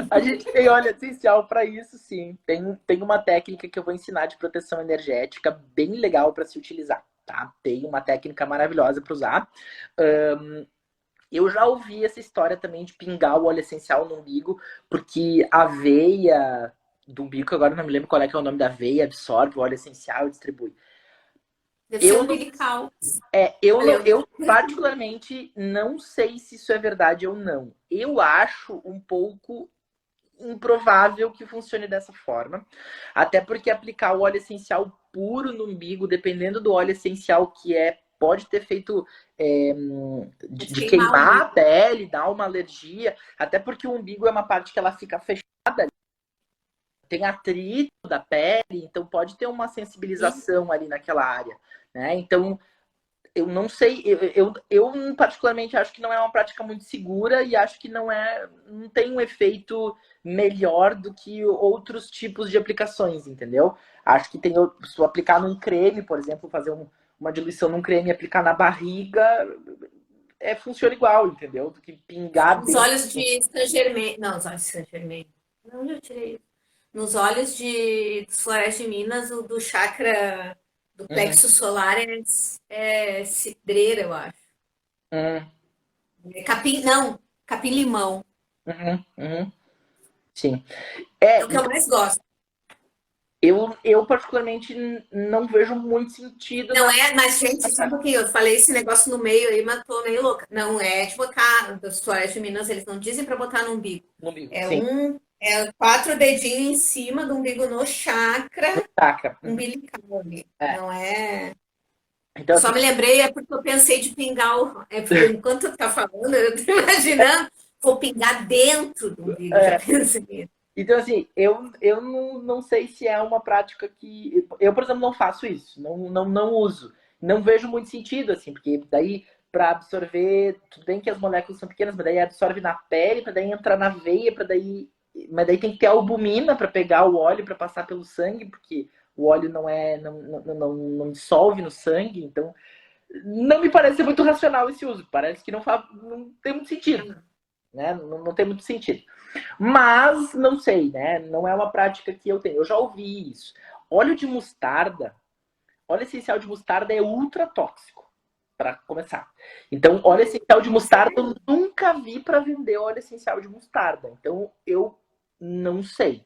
a gente tem óleo essencial para isso, sim. Tem uma técnica que eu vou ensinar de proteção energética bem legal para se utilizar, tá? Tem uma técnica maravilhosa para usar. Eu já ouvi essa história também de pingar o óleo essencial no umbigo, porque a veia do umbigo, que agora não me lembro qual é que é o nome da veia, absorve o óleo essencial e distribui. Deve ser Eu não, umbilical. eu Valeu. particularmente não sei se isso é verdade ou não. Eu acho um pouco improvável que funcione dessa forma, até porque aplicar o óleo essencial puro no umbigo, dependendo do óleo essencial que é, pode ter feito Pode de queimar o queimar a umbigo. pele, dar uma alergia, até porque o umbigo é uma parte que ela fica fechada, tem atrito da pele, então pode ter uma sensibilização ali naquela área, né? Então eu não sei, eu particularmente acho que não é uma prática muito segura e acho que não tem um efeito melhor do que outros tipos de aplicações, entendeu? Acho que tem, se eu aplicar num creme, por exemplo, fazer uma diluição num creme e aplicar na barriga, funciona igual, entendeu? Do que pingar Os dentro. olhos de Saint Germain. Não, os olhos de Saint Germain. Não, onde eu tirei? Nos olhos dos florestas de Minas, o do chakra do Uhum, plexo solar é cidreira, eu acho. uhum, É capim, não, capim-limão. uhum, uhum. Sim. É o que eu Então mais gosto. eu particularmente não vejo muito sentido Não na. é, mas, gente, só um pouquinho, eu falei esse negócio no meio aí, matou meio louca. Não é de botar, das florestas de Minas, eles não dizem para botar no umbigo. No umbigo. É Sim, quatro dedinhos em cima do umbigo no no chakra chakra. Uhum. umbilical ali. É. Não é. Então, Só assim, me lembrei, é porque eu pensei de pingar o. É porque enquanto tu tá falando, eu tô imaginando, vou pingar dentro do umbigo, já é, pensei. então, assim, eu não sei se é uma prática que. Eu, por exemplo, não faço isso, não uso. Não vejo muito sentido, assim, porque daí, para absorver, tudo bem que as moléculas são pequenas, mas daí absorve na pele, para daí entrar na veia, para daí. Mas daí tem que ter albumina para pegar o óleo para passar pelo sangue, porque o óleo não dissolve no sangue, então não me parece ser muito racional esse uso. Parece que não tem muito sentido, né? Não tem muito sentido. Mas não sei, né? Não é uma prática que eu tenho. Eu já ouvi isso. Óleo de mostarda, óleo essencial de mostarda é ultra tóxico, para começar. Então, óleo essencial de mostarda eu Sério? nunca vi para vender óleo essencial de mostarda. Então, eu não sei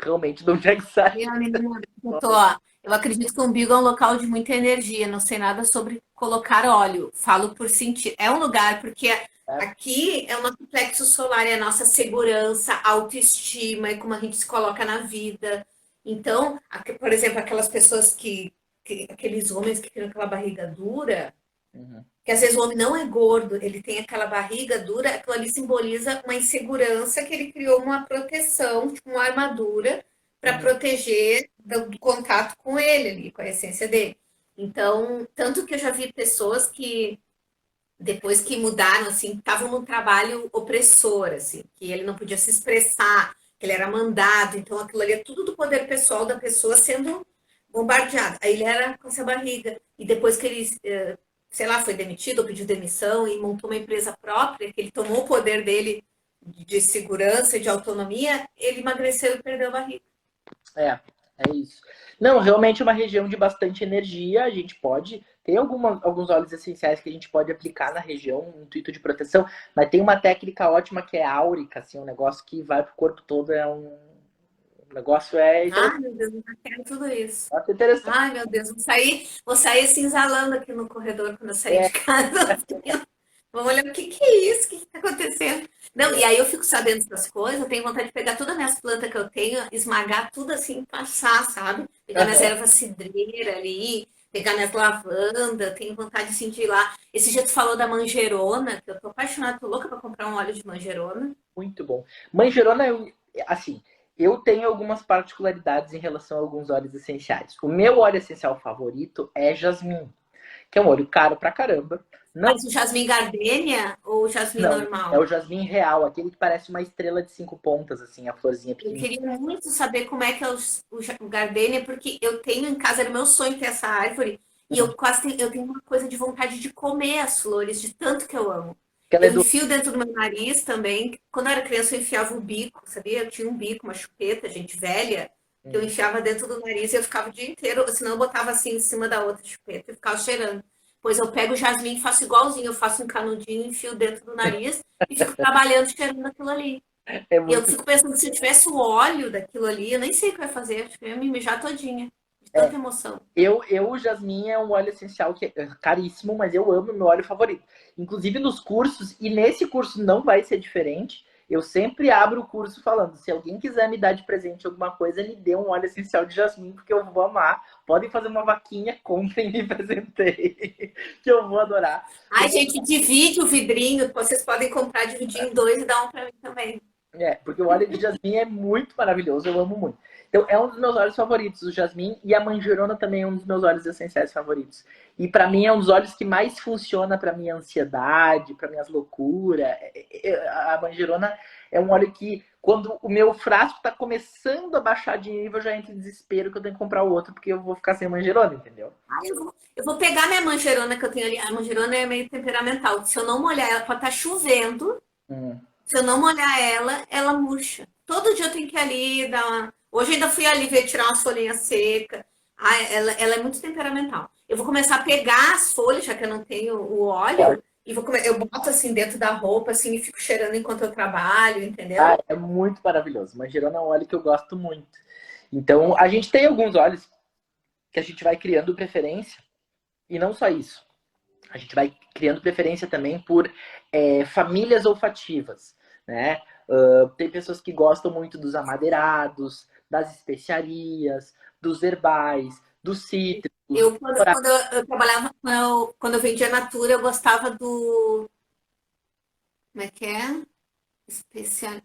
realmente de onde é que sai. Minha menina, eu acredito que o umbigo é um local de muita energia, não sei nada sobre colocar óleo, falo por sentir. É um lugar, porque Né? aqui é o nosso plexo solar, é a nossa segurança, autoestima, é como a gente se coloca na vida. Então, por exemplo, aquelas pessoas aqueles homens que têm aquela barriga dura, Uhum, que às vezes o homem não é gordo, ele tem aquela barriga dura, aquilo ali simboliza uma insegurança que ele criou uma proteção, tipo uma armadura, para uhum. proteger do contato com ele ali, com a essência dele. Então, tanto que eu já vi pessoas que depois que mudaram, assim, estavam num trabalho opressor, assim, que ele não podia se expressar, que ele era mandado, então aquilo ali é tudo do poder pessoal da pessoa sendo bombardeado. Aí ele era com essa barriga, e depois que ele, sei lá, foi demitido ou pediu demissão e montou uma empresa própria, que ele tomou o poder dele de segurança e de autonomia, ele emagreceu e perdeu a barriga. É, é isso. Não, realmente é uma região de bastante energia. A gente pode. Tem alguns óleos essenciais que a gente pode aplicar na região, no intuito de proteção, mas tem uma técnica ótima que é áurica, assim, um negócio que vai pro corpo todo, um negócio Ai, meu Deus, eu já quero tudo isso. interessante. Ai, meu Deus, vou sair se exalando aqui no corredor quando eu sair É, de casa. Vamos olhar o que é isso, o que está acontecendo. Não, e aí eu fico sabendo dessas coisas, eu tenho vontade de pegar todas as minhas plantas que eu tenho, esmagar tudo assim, passar, sabe? Pegar minhas aham, ervas cidreira ali, pegar minhas lavandas, tenho vontade de sentir lá. Esse dia tu falou da manjerona, que eu tô apaixonada, tô louca pra comprar um óleo de manjerona. muito bom. Manjerona, assim, Eu tenho algumas particularidades em relação a alguns óleos essenciais. O meu óleo essencial favorito é jasmim, que é um óleo caro pra caramba. Não, Mas o jasmim gardênia ou o jasmim não, é o normal? jasmim real, aquele que parece uma estrela de 5 pontas, assim, a florzinha Eu pequenininha. queria muito saber como é que é o gardênia, porque eu tenho em casa, era meu sonho ter essa árvore, e eu quase eu tenho uma coisa de vontade de comer as flores, de tanto que eu amo. Que ela é Eu do. enfio dentro do meu nariz também. Quando eu era criança, eu enfiava o bico, sabia? Eu tinha um bico, uma chupeta, gente velha, que eu Hum. enfiava dentro do nariz e eu ficava o dia inteiro, senão eu botava assim em cima da outra chupeta e ficava cheirando. Pois eu pego o jasmim e faço igualzinho, eu faço um canudinho, enfio dentro do nariz e fico trabalhando cheirando aquilo ali. É E eu muito. fico pensando que se eu tivesse o óleo daquilo ali, eu nem sei o que eu ia fazer, acho que eu ia me mijar todinha, de É, tanta emoção. o jasmim é um óleo essencial que é caríssimo, mas eu amo meu óleo favorito. Inclusive nos cursos, e nesse curso não vai ser diferente. Eu sempre abro o curso falando: se alguém quiser me dar de presente alguma coisa, me dê um óleo essencial de jasmim, porque eu vou amar. Podem fazer uma vaquinha, comprem e me presentei, que eu vou adorar. Ai, gente, divide o vidrinho, vocês podem comprar, dividir em dois e dar um para mim também. Porque o óleo de jasmim é muito maravilhoso, eu amo muito. Então, é um dos meus óleos favoritos, o jasmim, e a manjerona também é um dos meus óleos essenciais favoritos. E para mim é um dos óleos que mais funciona para minha ansiedade, para minhas loucuras. A manjerona é um óleo que, quando o meu frasco está começando a baixar de nível, eu já entro em desespero que eu tenho que comprar o outro, porque eu vou ficar sem manjerona, entendeu? Ai, eu vou pegar minha manjerona que eu tenho ali. A manjerona é meio temperamental. Se eu não molhar ela, pode estar chovendo. Hum. Se eu não molhar ela, ela murcha. Todo dia eu tenho que ir ali dar uma... Hoje ainda fui ali ver tirar umas folhinhas secas. Ah, ela é muito temperamental. Eu vou começar a pegar as folhas, já que eu não tenho o óleo, e eu boto assim dentro da roupa assim e fico cheirando enquanto eu trabalho, Ah, entendeu? é muito maravilhoso. Manjerona é um óleo que eu gosto muito. Então, a gente tem alguns óleos que a gente vai criando preferência. E não só isso, a gente vai criando preferência também por famílias olfativas, né? Tem pessoas que gostam muito dos amadeirados, das especiarias, dos herbais, dos cítricos, Eu, quando eu trabalhava, quando eu vendia Natura, eu gostava do. Como é que é? Especial.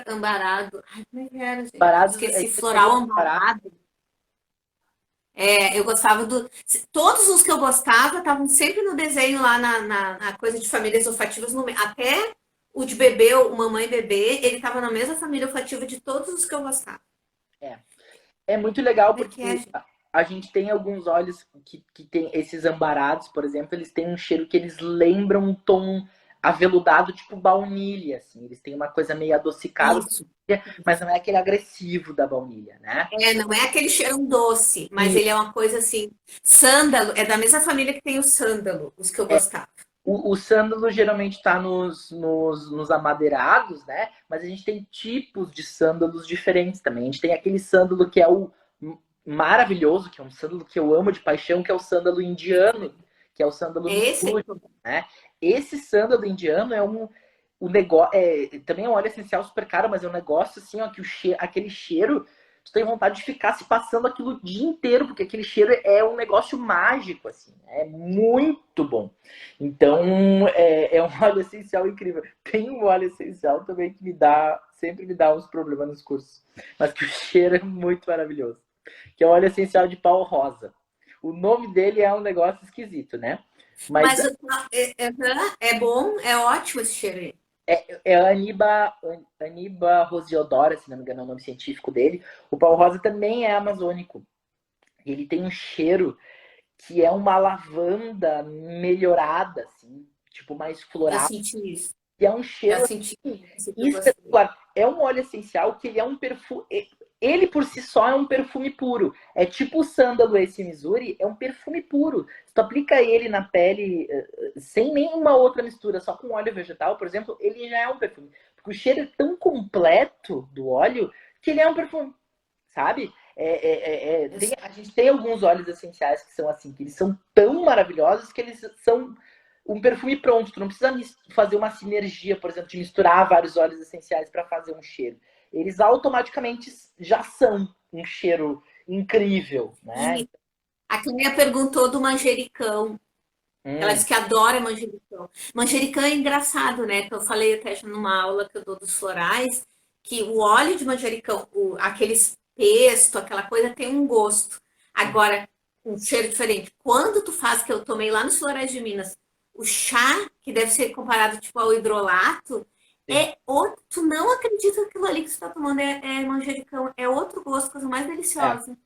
Ambarado. Ai, como é que era, gente? barados, Esqueci. seria Floral barato. ambarado. É, eu gostava do. Todos os que eu gostava estavam sempre no desenho lá na coisa de famílias olfativas. Até o de bebê, o mamãe bebê, ele estava na mesma família olfativa de todos os que eu gostava. É, é muito legal Como é que é, porque gente? a gente tem alguns óleos que tem esses ambarados, por exemplo, eles têm um cheiro que eles lembram um tom aveludado, tipo baunilha, assim. Eles têm uma coisa meio adocicada, Isso. mas não é aquele agressivo da baunilha, né? É, não é aquele cheirão doce, mas E ele é uma coisa assim. Sândalo, é da mesma família que tem o sândalo, os que eu gostava. o sândalo geralmente está nos amadeirados, né? Mas a gente tem tipos de sândalos diferentes também. A gente tem aquele sândalo que é o maravilhoso, que é um sândalo que eu amo de paixão, que é o sândalo indiano, que é o sândalo do Esse sul, aí. né? Esse sândalo indiano é um negócio, também é um óleo essencial super caro, mas é um negócio assim, ó, que aquele cheiro, tu tem vontade de ficar se passando aquilo o dia inteiro, porque aquele cheiro é um negócio mágico, assim, é muito bom. Então, é um óleo essencial incrível. Tem um óleo essencial também que sempre me dá uns problemas nos cursos, mas que o cheiro é muito maravilhoso, que é o óleo essencial de pau rosa. O nome dele é um negócio esquisito, né? Mas Mas é bom, é ótimo esse cheiro aí. é Aniba rosiodora, se não me engano é o nome científico dele. O pau rosa também é amazônico. Ele tem um cheiro que é uma lavanda melhorada, assim, tipo mais Eu floral. senti isso. E é um Eu cheiro senti isso que eu gostei. espetacular. É um óleo essencial que ele é um perfume. Ele por si só é um perfume puro. É tipo o sândalo esse Missouri, é um perfume puro. Se tu aplica ele na pele sem nenhuma outra mistura, só com óleo vegetal, por exemplo, ele já é um perfume. Porque o cheiro é tão completo do óleo que ele é um perfume, sabe? Eu, A gente tem alguns óleos essenciais que são assim, que eles são tão maravilhosos que eles são um perfume pronto. Tu não precisa fazer uma sinergia, por exemplo, de misturar vários óleos essenciais para fazer um cheiro. Eles automaticamente já são um cheiro incrível, né? e a Cleia perguntou do manjericão. Ela Hum, disse que adora manjericão. Manjericão é engraçado, né? Que eu falei até já numa aula que eu dou dos florais, que o óleo de manjericão, aqueles pesto, aquela coisa, tem um gosto. Agora, um cheiro diferente. Quando tu faz, que eu tomei lá nos Florais de Minas, o chá, que deve ser comparado tipo ao hidrolato, Sim. tu não acredita que aquilo ali que você está tomando é manjericão. É outro gosto, coisa mais É. deliciosa.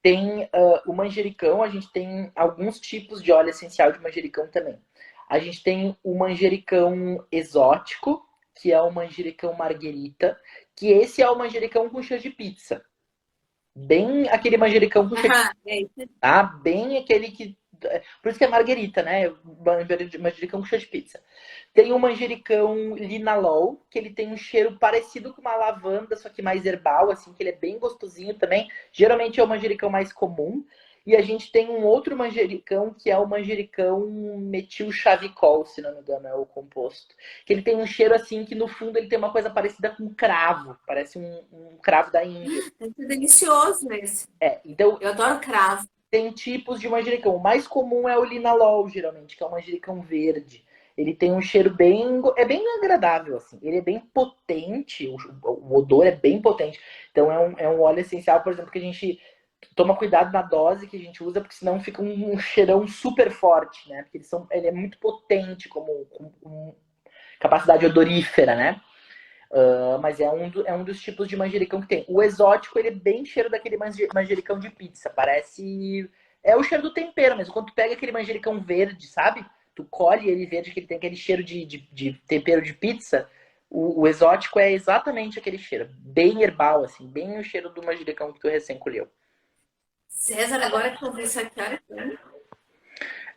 Tem o manjericão, a gente tem alguns tipos de óleo essencial de manjericão também. A gente tem o manjericão exótico, que é o manjericão marguerita, que esse é o manjericão com cheiro de pizza. Bem aquele manjericão com cheiro de Aham, isso. tá? Bem aquele que. Por isso que é marguerita, né? Manjericão com cheiro de pizza. Tem o manjericão linalol, que ele tem um cheiro parecido com uma lavanda, só que mais herbal, assim, que ele é bem gostosinho também. Geralmente é o manjericão mais comum. E a gente tem um outro manjericão, que é o manjericão metil chavicol, se não me engano, é o composto. Que ele tem um cheiro assim, que no fundo ele tem uma coisa parecida com cravo. Parece um cravo da Índia. Deve ser delicioso esse. Então Eu adoro cravo. tem tipos de manjericão. O mais comum é o linalol, geralmente, que é o manjericão verde. Ele tem um cheiro bem. É bem agradável, assim. Ele é bem potente, o odor é bem potente. Então é um óleo essencial, por exemplo, que a gente toma cuidado na dose que a gente usa, porque senão fica um cheirão super forte, né? Porque ele é muito potente com capacidade odorífera, né? Mas é um dos tipos de manjericão que tem. O exótico, ele é bem cheiro daquele manjericão de pizza. Parece. É o cheiro do tempero mesmo. Quando tu pega aquele manjericão verde, sabe? Tu colhe ele verde, que ele tem aquele cheiro de tempero de pizza. O exótico é exatamente aquele cheiro. Bem herbal, assim. Bem o cheiro do manjericão que tu recém colheu. César, agora que eu vi isso aqui, olha.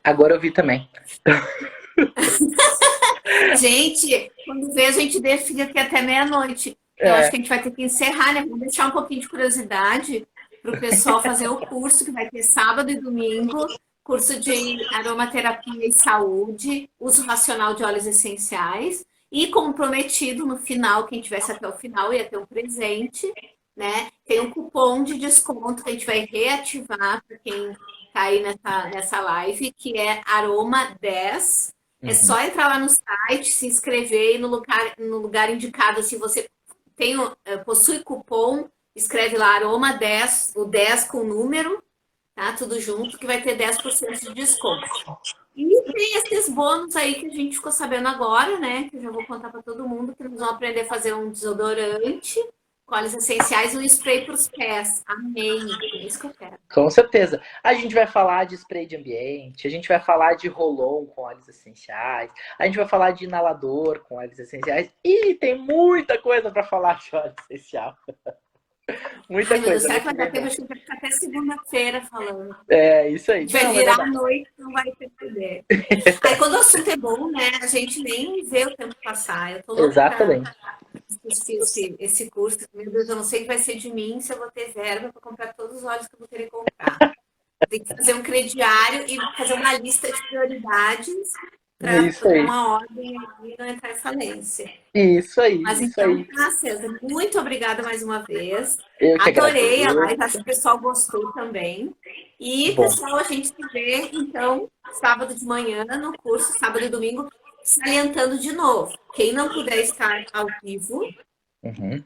Agora eu vi também. Gente, quando vê, a gente fica aqui até meia-noite. Eu acho É. que a gente vai ter que encerrar, né? Vamos deixar um pouquinho de curiosidade para o pessoal fazer o curso que vai ter sábado e domingo, curso de aromaterapia e saúde, uso racional de óleos essenciais. E como prometido, no final, quem tivesse até o final ia ter um presente, né? Tem um cupom de desconto que a gente vai reativar para quem está aí nessa live, que é Aroma 10. É Uhum. só entrar lá no site, se inscrever e no lugar indicado, se você possui cupom, escreve lá Aroma 10, o 10 com número, tá? Tudo junto, que vai ter 10% de desconto. E tem esses bônus aí que a gente ficou sabendo agora, né? Que eu já vou contar para todo mundo, que nós vamos aprender a fazer um desodorante, com óleos essenciais e um spray para os pés. Amei! É isso que eu quero. Com certeza. A gente vai falar de spray de ambiente, a gente vai falar de roll-on com óleos essenciais, a gente vai falar de inalador com óleos essenciais e tem muita coisa para falar de óleo essencial. Ai, Muita meu Deus, coisa, será mês que que vai dar vem tempo? vem. A gente vai ficar até segunda-feira falando. É, isso A aí. gente vai Não, mas vai virar a dar. noite, não vai ter poder. Aí quando o assunto é bom, né? A gente nem vê o tempo passar. Eu tô louca pra Exatamente. assistir esse curso. Meu Deus, eu não sei o que vai ser de mim se eu vou ter verba para comprar todos os óleos que eu vou querer comprar. Tem que fazer um crediário e fazer uma lista de prioridades para Isso botar aí. uma ordem e não entrar em falência. Isso Mas aí, isso então, aí. tá, César, muito obrigada mais uma vez. Eu que Adorei a live, agradeço. acho que o pessoal gostou também. E, Bom. pessoal, a gente se vê, então, sábado de manhã no curso, sábado e domingo, salientando de novo. Quem não puder estar ao vivo, Uhum.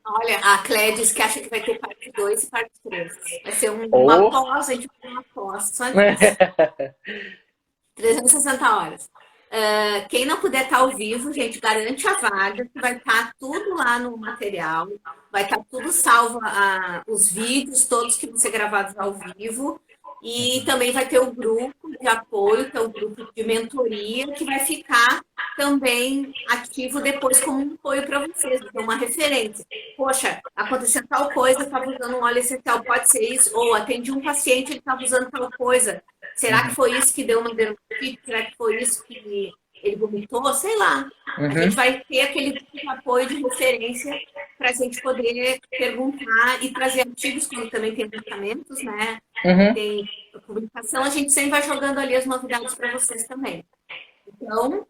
olha, a Clédia que acha que vai ter parte 2 e parte 3. Vai ser uma Ou. pós, a gente vai ter uma pós, só disso. 360 horas. Quem não puder estar ao vivo, gente, garante a vaga, que vai estar tudo lá no material, vai estar tudo salvo, os vídeos todos que vão ser gravados ao vivo, e também vai ter o grupo de apoio, que é o grupo de mentoria, que vai ficar também ativo depois como um apoio para vocês, então uma referência. Poxa, aconteceu tal coisa, estava usando um óleo essencial, pode ser isso, ou atendi um paciente, ele estava usando tal coisa. Será que Uhum. foi isso que deu uma dermatite? Será que foi isso que ele vomitou? Sei lá. A Uhum. gente vai ter aquele grupo de apoio de referência para a gente poder perguntar e trazer artigos, quando também tem tratamentos, né? Uhum. Tem publicação, a gente sempre vai jogando ali as novidades para vocês também. Então,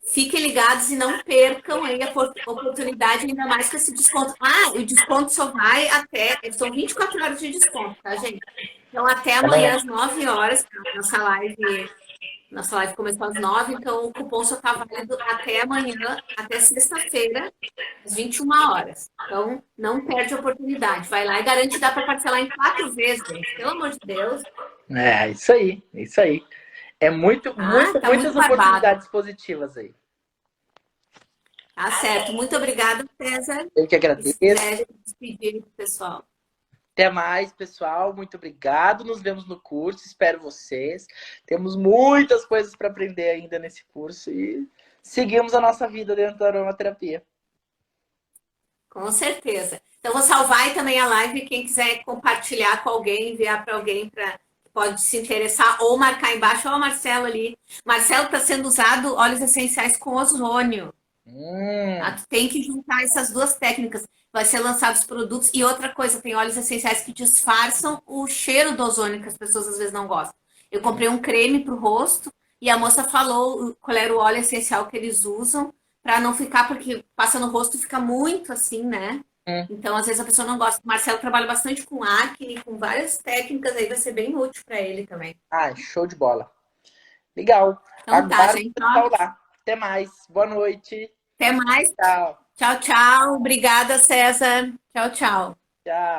fiquem ligados e não percam aí a oportunidade, ainda mais com esse desconto. Ah, o desconto só vai até. São 24 horas de desconto, tá, gente? Então, até amanhã Amanhã. às 9 horas, nossa live Nossa live começou às 9, então o cupom só está válido até amanhã, até sexta-feira, às 21 horas. Então, não perde a oportunidade. Vai lá e garante que dá para parcelar em 4 vezes, gente. Pelo amor de Deus. É, isso aí, isso aí. É Tá? Tá muito muitas barbado. oportunidades positivas aí. Tá certo. Muito obrigada, César. Eu que E se agradeço. quiser despedir do pessoal. Até mais, pessoal. Muito obrigado. Nos vemos no curso. Espero vocês. Temos muitas coisas para aprender ainda nesse curso e seguimos a nossa vida dentro da aromaterapia. Com certeza. Então, vou salvar aí também a live. Quem quiser compartilhar com alguém, enviar para alguém para pode se interessar ou marcar embaixo. Olha o Marcelo ali. Marcelo está sendo usado óleos essenciais com ozônio. Tá? Tu tem que juntar essas duas técnicas. Vai ser lançados produtos. E outra coisa, tem óleos essenciais que disfarçam o cheiro do ozônio, que as pessoas às vezes não gostam. Eu comprei um creme para o rosto e a moça falou qual era o óleo essencial que eles usam para não ficar, porque passa no rosto e fica muito assim, né? Então, às vezes a pessoa não gosta. O Marcelo trabalha bastante com acne, com várias técnicas, aí vai ser bem útil para ele também. Ah, show de bola. Legal. Então tá, Aguardo gente. o Ó, pessoal lá. Até mais. Boa noite. até mais. Tchau. Tchau, tchau. Obrigada, César. Tchau, tchau. Tchau.